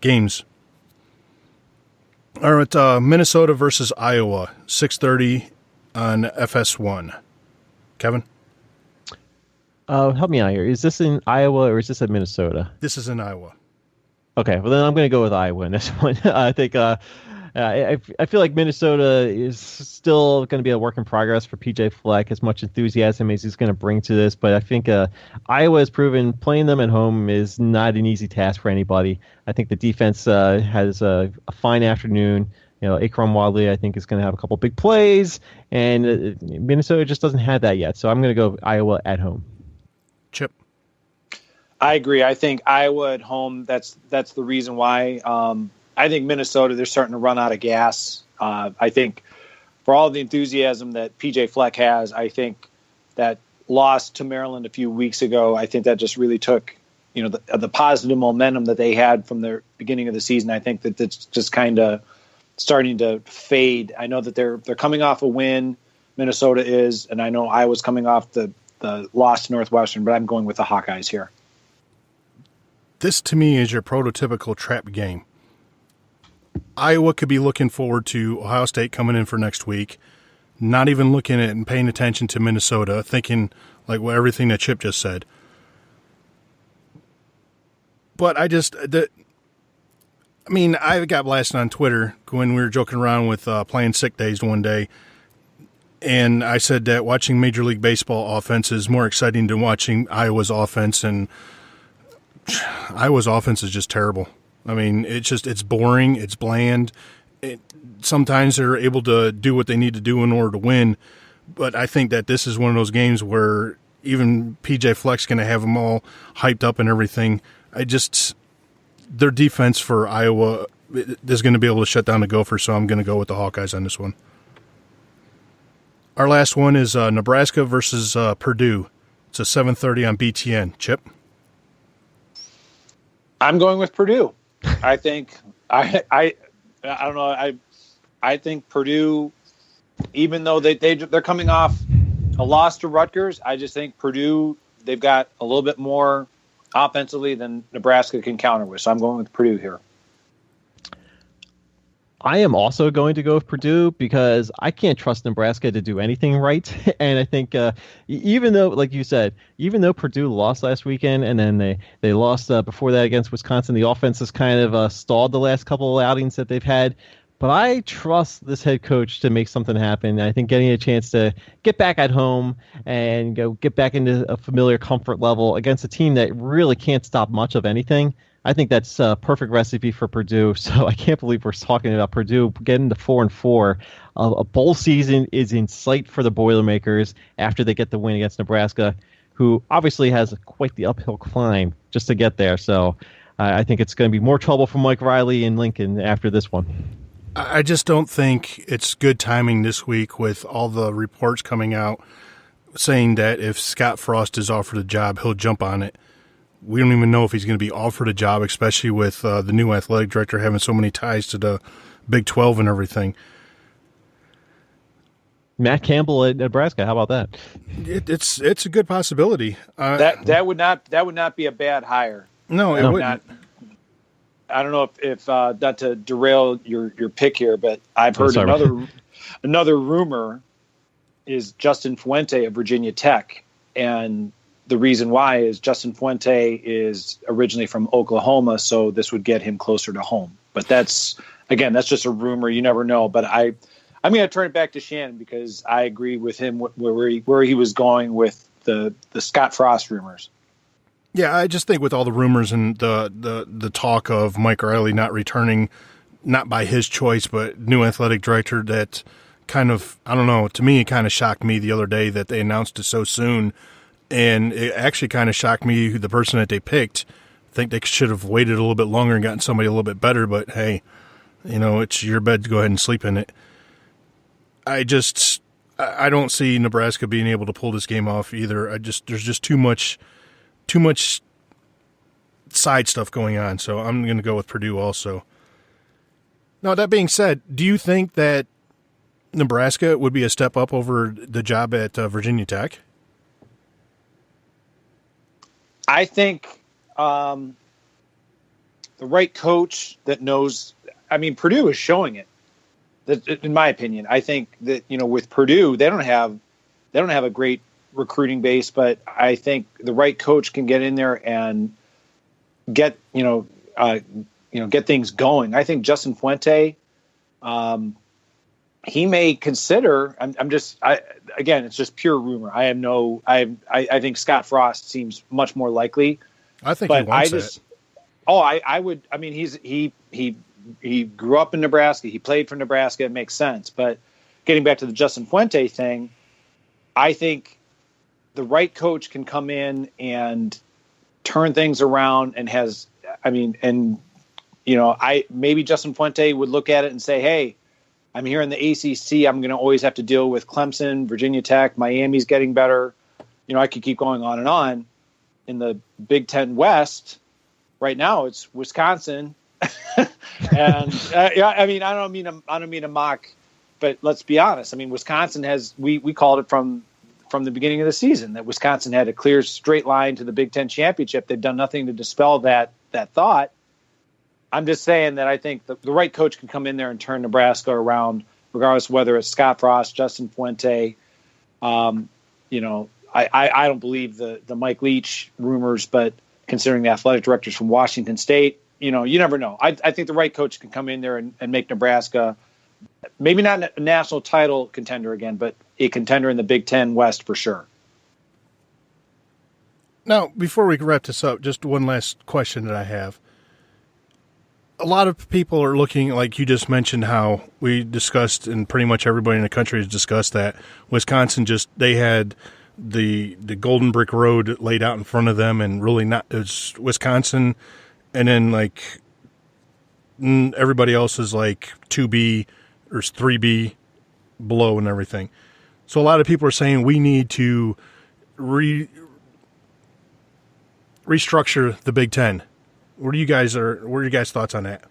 games. All right, Minnesota versus Iowa, 6:30 on FS1. Kevin? Help me out here. Is this in Iowa or is this in Minnesota? This is in Iowa. Okay, well then I'm going to go with Iowa in this one. I think I feel like Minnesota is still going to be a work in progress for PJ Fleck, as much enthusiasm as he's going to bring to this. But I think Iowa has proven playing them at home is not an easy task for anybody. I think the defense has a fine afternoon. Akron Wadley, I think, is going to have a couple big plays, and Minnesota just doesn't have that yet. So I'm going to go Iowa at home. Chip? I agree. I think Iowa at home, that's the reason why. I think Minnesota, they're starting to run out of gas. I think for all the enthusiasm that PJ Fleck has, I think that loss to Maryland a few weeks ago, I think that just really took, the positive momentum that they had from the beginning of the season. I think that it's just kind of starting to fade. I know that they're coming off a win, Minnesota is, and I know Iowa's coming off the loss to Northwestern, but I'm going with the Hawkeyes here. This, to me, is your prototypical trap game. Iowa could be looking forward to Ohio State coming in for next week, not even looking at and paying attention to Minnesota, thinking like everything that Chip just said. But I got blasted on Twitter when we were joking around with playing sick days one day, and I said that watching Major League Baseball offense is more exciting than watching Iowa's offense, and Iowa's offense is just terrible. I mean, it's boring, it's bland. Sometimes they're able to do what they need to do in order to win, but I think that this is one of those games where even PJ Fleck's going to have them all hyped up and everything. Their defense for Iowa is going to be able to shut down the Gophers, so I'm going to go with the Hawkeyes on this one. Our last one is Nebraska versus Purdue. It's a 7:30 on BTN. Chip? I'm going with Purdue. I think I don't know. I think Purdue, even though they're coming off a loss to Rutgers, I just think Purdue, they've got a little bit more offensively than Nebraska can counter with. So I'm going with Purdue here. I am also going to go with Purdue because I can't trust Nebraska to do anything right. And I think even though, like you said, even though Purdue lost last weekend and then they lost before that against Wisconsin, the offense has kind of stalled the last couple of outings that they've had. But I trust this head coach to make something happen. I think getting a chance to get back at home and get back into a familiar comfort level against a team that really can't stop much of anything, I think that's a perfect recipe for Purdue. So I can't believe we're talking about Purdue getting to 4-4. A bowl season is in sight for the Boilermakers after they get the win against Nebraska, who obviously has quite the uphill climb just to get there. So I think it's going to be more trouble for Mike Riley and Lincoln after this one. I just don't think it's good timing this week with all the reports coming out saying that if Scott Frost is offered a job, he'll jump on it. We don't even know if he's going to be offered a job, especially with the new athletic director having so many ties to the Big 12 and everything. Matt Campbell at Nebraska, how about that? It's a good possibility. That would not be a bad hire. No, it wouldn't. I don't know if not to derail your pick here, but I've heard another rumor is Justin Fuente of Virginia Tech, and the reason why is Justin Fuente is originally from Oklahoma, so this would get him closer to home. But that's just a rumor. You never know. But I'm going to turn it back to Shannon because I agree with him where he was going with the Scott Frost rumors. Yeah, I just think with all the rumors and the talk of Mike Riley not returning, not by his choice, but new athletic director, that kind of, I don't know, to me it kind of shocked me the other day that they announced it so soon. And it actually kind of shocked me the person that they picked. I think they should have waited a little bit longer and gotten somebody a little bit better, but hey, it's your bed to go ahead and sleep in it. I don't see Nebraska being able to pull this game off either. There's just too much side stuff going on, so I'm going to go with Purdue also. Now, that being said, do you think that Nebraska would be a step up over the job at Virginia Tech? I think the right coach that knows. I mean, Purdue is showing it. In my opinion, I think that with Purdue, they don't have a great recruiting base, but I think the right coach can get in there and get things going. I think Justin Fuente, he may consider. Again, it's just pure rumor. I think Scott Frost seems much more likely. I think he wants it. I would. I mean, he grew up in Nebraska. He played for Nebraska. It makes sense. But getting back to the Justin Fuente thing, I think the right coach can come in and turn things around maybe Justin Fuente would look at it and say, hey, I'm here in the ACC. I'm going to always have to deal with Clemson, Virginia Tech, Miami's getting better. I could keep going on and on. In the Big Ten West, right now it's Wisconsin. And I don't mean to mock, but let's be honest. I mean, Wisconsin has we called it from the beginning of the season that Wisconsin had a clear straight line to the Big Ten championship. They've done nothing to dispel that thought. I'm just saying that I think the right coach can come in there and turn Nebraska around, regardless of whether it's Scott Frost, Justin Fuente. I don't believe the Mike Leach rumors, but considering the athletic directors from Washington State, you never know. I think the right coach can come in there and make Nebraska maybe not a national title contender again, but a contender in the Big Ten West for sure. Now, before we wrap this up, just one last question that I have. A lot of people are looking, like you just mentioned, how we discussed, and pretty much everybody in the country has discussed that Wisconsin they had the golden brick road laid out in front of them, and really not, it's Wisconsin, and then like everybody else is like 2B or 3B below and everything. So a lot of people are saying we need to restructure the Big Ten. What are your guys' thoughts on that?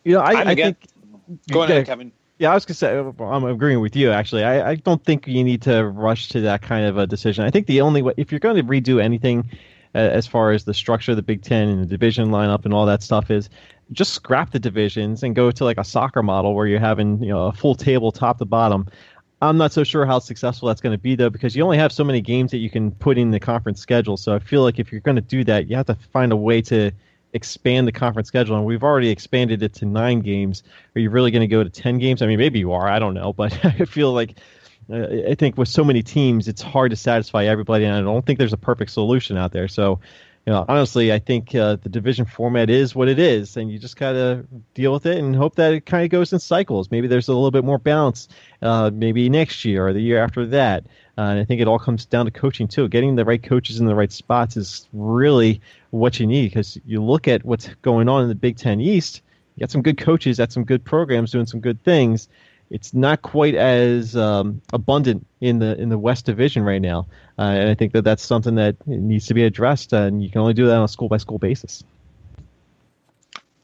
I think. Go ahead, Kevin. Yeah, I was going to say, I'm agreeing with you, actually. I don't think you need to rush to that kind of a decision. I think the only way, if you're going to redo anything as far as the structure of the Big Ten and the division lineup and all that stuff, is just scrap the divisions and go to like a soccer model where you're having a full table top to bottom. I'm not so sure how successful that's going to be, though, because you only have so many games that you can put in the conference schedule. So I feel like if you're going to do that, you have to find a way to expand the conference schedule. And we've already expanded it to 9 games. Are you really going to go to 10 games? I mean, maybe you are. I don't know. But I feel like I think with so many teams, it's hard to satisfy everybody. And I don't think there's a perfect solution out there. So, honestly, I think the division format is what it is, and you just got to deal with it and hope that it kind of goes in cycles. Maybe there's a little bit more balance maybe next year or the year after that. And I think it all comes down to coaching, too. Getting the right coaches in the right spots is really what you need, because you look at what's going on in the Big Ten East, you got some good coaches at some good programs doing some good things. It's not quite as abundant in the West Division right now, and I think that's something that needs to be addressed, and you can only do that on a school-by-school basis.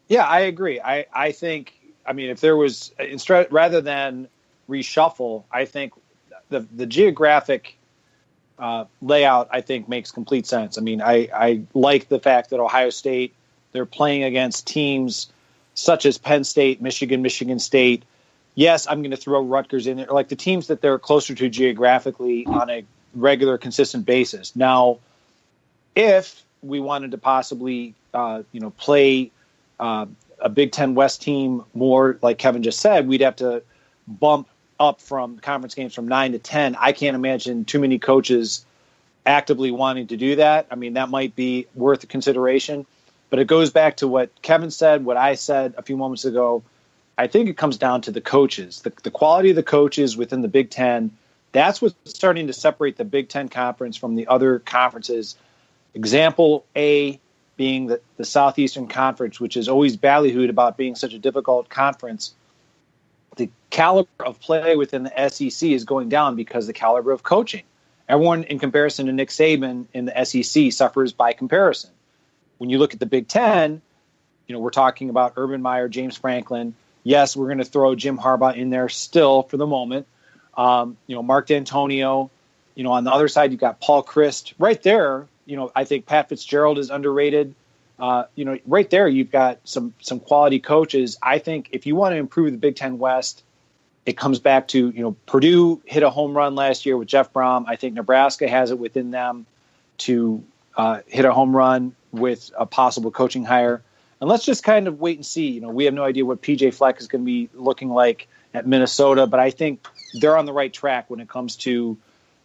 Yeah, I agree. I think, if there was, rather than reshuffle, I think the geographic layout, I think, makes complete sense. I mean, I like the fact that Ohio State, they're playing against teams such as Penn State, Michigan State. Yes, I'm going to throw Rutgers in there, like the teams that they're closer to geographically on a regular, consistent basis. Now, if we wanted to possibly, play a Big Ten West team more, like Kevin just said, we'd have to bump up from conference games from 9 to 10. I can't imagine too many coaches actively wanting to do that. I mean, that might be worth a consideration, but it goes back to what Kevin said, what I said a few moments ago. I think it comes down to the coaches, the quality of the coaches within the Big Ten. That's what's starting to separate the Big Ten Conference from the other conferences. Example A being the Southeastern Conference, which is always ballyhooed about being such a difficult conference. The caliber of play within the SEC is going down because the caliber of coaching. Everyone, in comparison to Nick Saban in the SEC, suffers by comparison. When you look at the Big Ten, we're talking about Urban Meyer, James Franklin. Yes, we're going to throw Jim Harbaugh in there still for the moment. Mark D'Antonio. On the other side, you've got Paul Chryst. Right there, I think Pat Fitzgerald is underrated. Right there, you've got some quality coaches. I think if you want to improve the Big Ten West, it comes back to, Purdue hit a home run last year with Jeff Brom. I think Nebraska has it within them to hit a home run with a possible coaching hire. And let's just kind of wait and see. We have no idea what PJ Fleck is going to be looking like at Minnesota, but I think they're on the right track when it comes to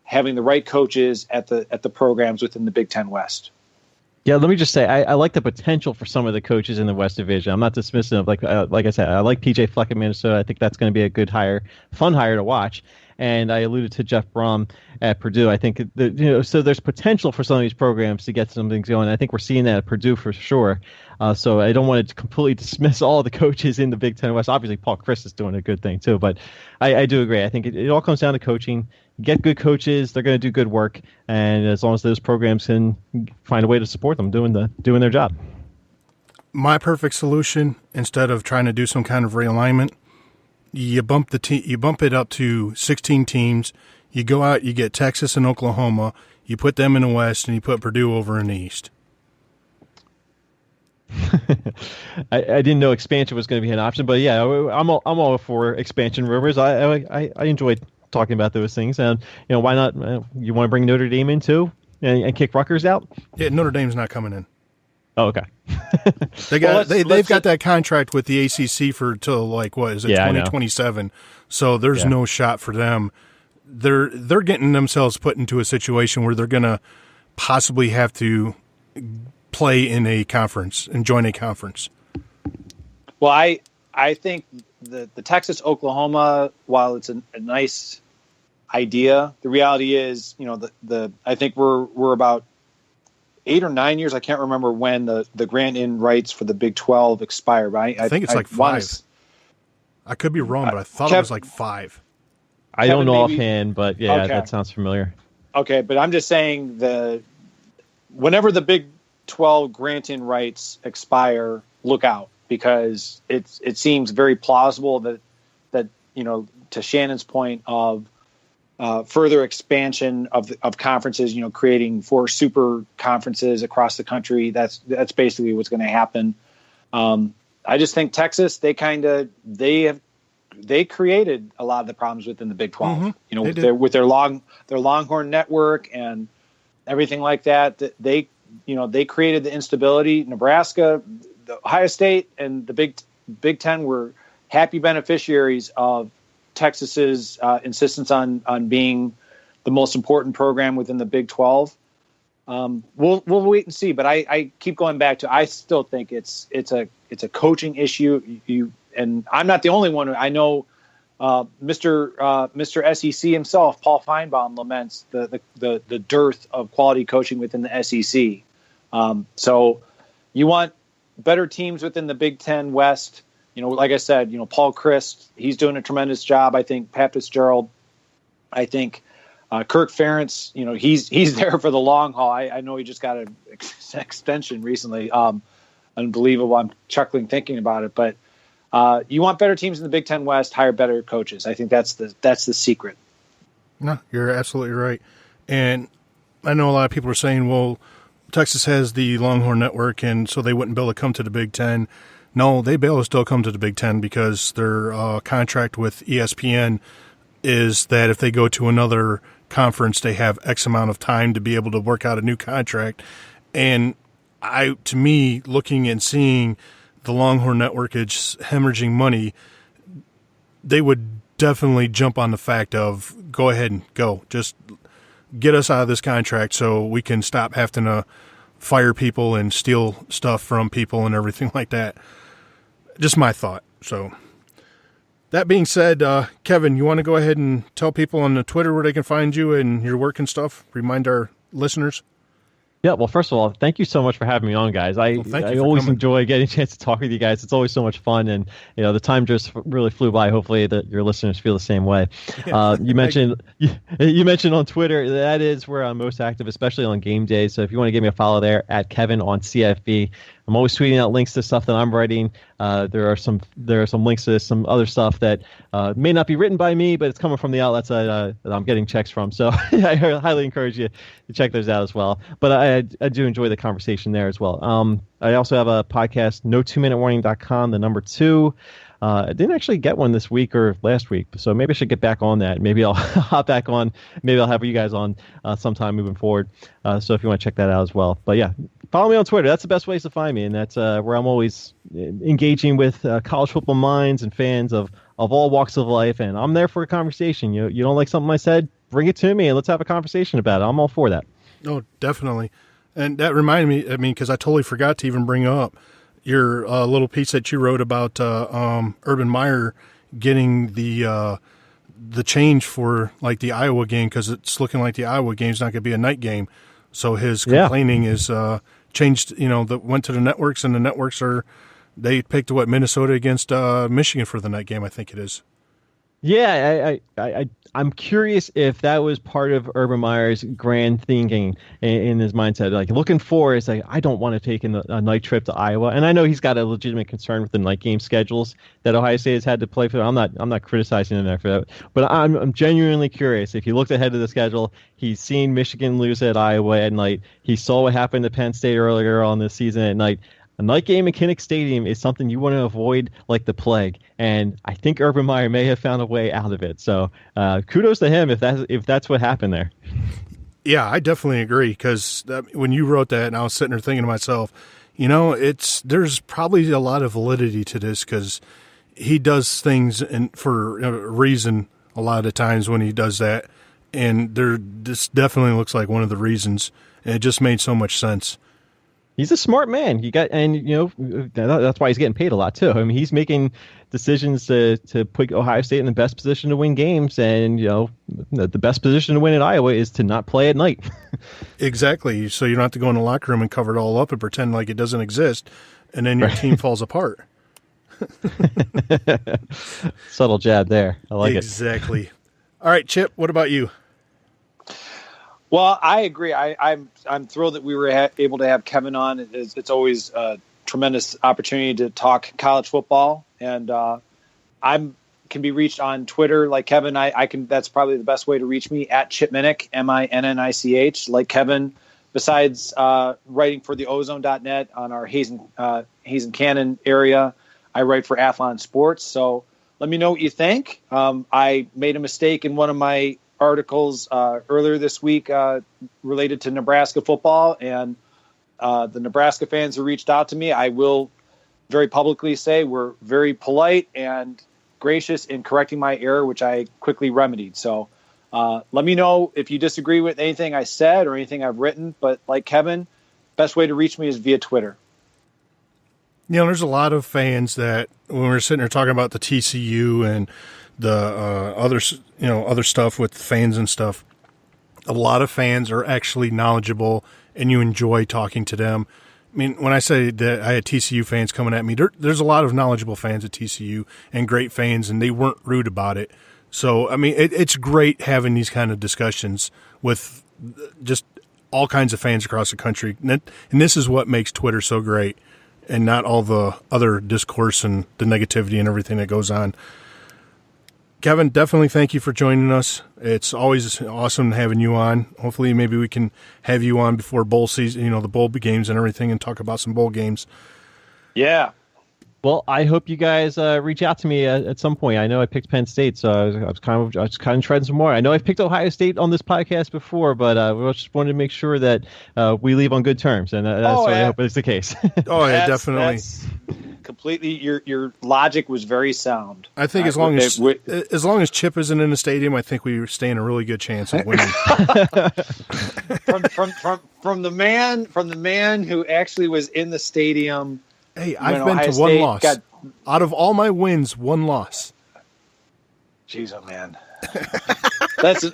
having the right coaches at the programs within the Big Ten West. Yeah, let me just say, I like the potential for some of the coaches in the West Division. I'm not dismissing of, like I said, I like PJ Fleck in Minnesota. I think that's going to be a good hire, fun hire to watch. And I alluded to Jeff Brom at Purdue. I think so there's potential for some of these programs to get some things going. I think we're seeing that at Purdue for sure. So I don't want to completely dismiss all the coaches in the Big Ten West. Obviously, Paul Chryst is doing a good thing too. But I do agree. I think it all comes down to coaching. Get good coaches, they're going to do good work, and as long as those programs can find a way to support them doing their job. My perfect solution, instead of trying to do some kind of realignment, you bump it up to 16 teams. You go out, you get Texas and Oklahoma, you put them in the West, and you put Purdue over in the East. I didn't know expansion was going to be an option, but yeah, I'm all for expansion. Rivers, I enjoyed talking about those things, and why not? You want to bring Notre Dame in too, and kick Rutgers out? Yeah, Notre Dame's not coming in. Oh, okay. They've got that contract with the ACC for till 2027. So there's no shot for them. They're getting themselves put into a situation where they're going to possibly have to play in a conference and join a conference. Well, I think the Texas Oklahoma, while it's a nice idea, the reality is, I think we're about 8 or 9 years. I can't remember when the grant-in rights for the Big 12 expire. But I think it's like 5. I could be wrong, but I thought it was like 5. I don't know offhand, but yeah, okay. That sounds familiar. Okay, but I'm just saying whenever the Big 12 grant-in rights expire, look out, because it seems very plausible that to Shannon's point of further expansion of conferences, creating 4 super conferences across the country. That's basically what's going to happen. I just think Texas, they created a lot of the problems within the Big 12. Mm-hmm. with their Longhorn network and everything like that. They created the instability. Nebraska, the Ohio State, and the Big Ten were happy beneficiaries of Texas's insistence on being the most important program within the Big 12. We'll wait and see, but I keep going back to, I still think it's a coaching issue. And I'm not the only one. I know Mr. SEC himself, Paul Feinbaum, laments the dearth of quality coaching within the SEC. So you want better teams within the Big Ten West. Like I said, Paul Chryst, he's doing a tremendous job. I think Pat Fitzgerald, I think Kirk Ferentz, he's there for the long haul. I know he just got an extension recently. Unbelievable. I'm chuckling thinking about it. But you want better teams in the Big Ten West, hire better coaches. I think that's the secret. No, you're absolutely right. And I know a lot of people are saying, well, Texas has the Longhorn Network, and so they wouldn't be able to come to the Big Ten. No, they'd be able to still come to the Big Ten because their contract with ESPN is that if they go to another conference, they have X amount of time to be able to work out a new contract. And to me, looking and seeing the Longhorn Network is hemorrhaging money, they would definitely jump on the fact of go ahead and go. Just get us out of this contract so we can stop having to fire people and steal stuff from people and everything like that. Just my thought. So that being said, Kevin, you want to go ahead and tell people on the Twitter where they can find you and your work and stuff? Remind our listeners. Yeah, well, first of all, thank you so much for having me on, guys. I always enjoy getting a chance to talk with you guys. It's always so much fun, and the time just really flew by. Hopefully, that your listeners feel the same way. You mentioned on Twitter, that is where I'm most active, especially on game days. So if you want to give me a follow there, at Kevin on CFB. I'm always tweeting out links to stuff that I'm writing. There are some links to some other stuff that may not be written by me, but it's coming from the outlets that I'm getting checks from. So I highly encourage you to check those out as well. But I do enjoy the conversation there as well. I also have a podcast, no2minutewarning.com, the number 2. I didn't actually get one this week or last week, so maybe I should get back on that. Maybe I'll hop back on. Maybe I'll have you guys on sometime moving forward. So if you want to check that out as well. But yeah, follow me on Twitter. That's the best place to find me, and that's where I'm always engaging with college football minds and fans of all walks of life, and I'm there for a conversation. You don't like something I said? Bring it to me, and let's have a conversation about it. I'm all for that. Oh, definitely. And that reminded me, because I totally forgot to even bring up your little piece that you wrote about Urban Meyer getting the change for like the Iowa game, because it's looking like the Iowa game's not going to be a night game. So his complaining is changed. That went to the networks, and the networks they picked Minnesota against Michigan for the night game. I think it is. Yeah, I'm curious if that was part of Urban Meyer's grand thinking in his mindset. Like looking forward, it's like, I don't want to take a night trip to Iowa, and I know he's got a legitimate concern with the night game schedules that Ohio State has had to play for. I'm not criticizing him there for that, but I'm genuinely curious. If he looked ahead to the schedule, he's seen Michigan lose at Iowa at night. He saw what happened to Penn State earlier on this season at night. A night game in Kinnick Stadium is something you want to avoid like the plague, and I think Urban Meyer may have found a way out of it. So kudos to him if that's what happened there. Yeah, I definitely agree, because when you wrote that, and I was sitting there thinking to myself, there's probably a lot of validity to this, because he does things for a reason a lot of times when he does that, and this definitely looks like one of the reasons, and it just made so much sense. He's a smart man. That's why he's getting paid a lot too. I mean, he's making decisions to put Ohio State in the best position to win games, and the best position to win at Iowa is to not play at night. Exactly. So you don't have to go in the locker room and cover it all up and pretend like it doesn't exist, and then your team falls apart. Subtle jab there. I like it. Exactly. All right, Chip. What about you? Well, I agree. I'm thrilled that we were able to have Kevin on. It's always a tremendous opportunity to talk college football, and can be reached on Twitter like Kevin. I can. That's probably the best way to reach me, at Chip Minnich, Minnich. Like Kevin, besides writing for the Ozone.net on our Hazen Cannon area, I write for Athlon Sports. So let me know what you think. I made a mistake in one of my articles earlier this week related to Nebraska football, and the Nebraska fans who reached out to me, I will very publicly say were very polite and gracious in correcting my error, which I quickly remedied. So let me know if you disagree with anything I said or anything I've written, but like Kevin, best way to reach me is via Twitter. There's a lot of fans that when we're sitting there talking about the TCU and the other stuff with fans and stuff, a lot of fans are actually knowledgeable, and you enjoy talking to them. I mean, when I say that I had TCU fans coming at me, there's a lot of knowledgeable fans at TCU and great fans, and they weren't rude about it. So, I mean, it's great having these kind of discussions with just all kinds of fans across the country. And this is what makes Twitter so great, and not all the other discourse and the negativity and everything that goes on. Kevin, definitely thank you for joining us. It's always awesome having you on. Hopefully, maybe we can have you on before bowl season, the bowl games and everything, and talk about some bowl games. Yeah. Well, I hope you guys reach out to me at some point. I know I picked Penn State, so I was kind of treading some more. I know I've picked Ohio State on this podcast before, but we just wanted to make sure that we leave on good terms, and I hope it's the case. Oh, yeah, definitely. That's completely. Your logic was very sound. I think as long as Chip isn't in the stadium, I think we stand a really good chance of winning. from the man who actually was in the stadium. Hey, I've been to one loss. Out of all my wins, one loss. Jeez, oh man. That's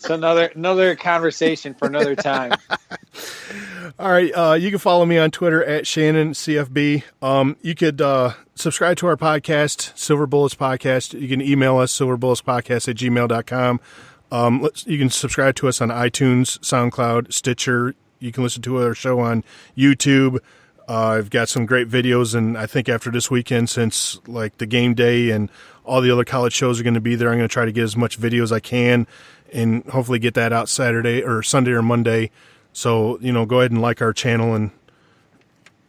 another conversation for another time. All right, you can follow me on Twitter at Shannon CFB. You could subscribe to our podcast, Silver Bullets Podcast. You can email us, silverbullets.podcast@gmail.com. You can subscribe to us on iTunes, SoundCloud, Stitcher. You can listen to our show on YouTube. I've got some great videos, and I think after this weekend, since like the game day and all the other college shows are going to be there, I'm going to try to get as much video as I can and hopefully get that out Saturday or Sunday or Monday. So, go ahead and like our channel and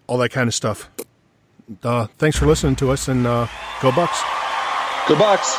all that kind of stuff. Thanks for listening to us, and go Bucks. Go Bucks.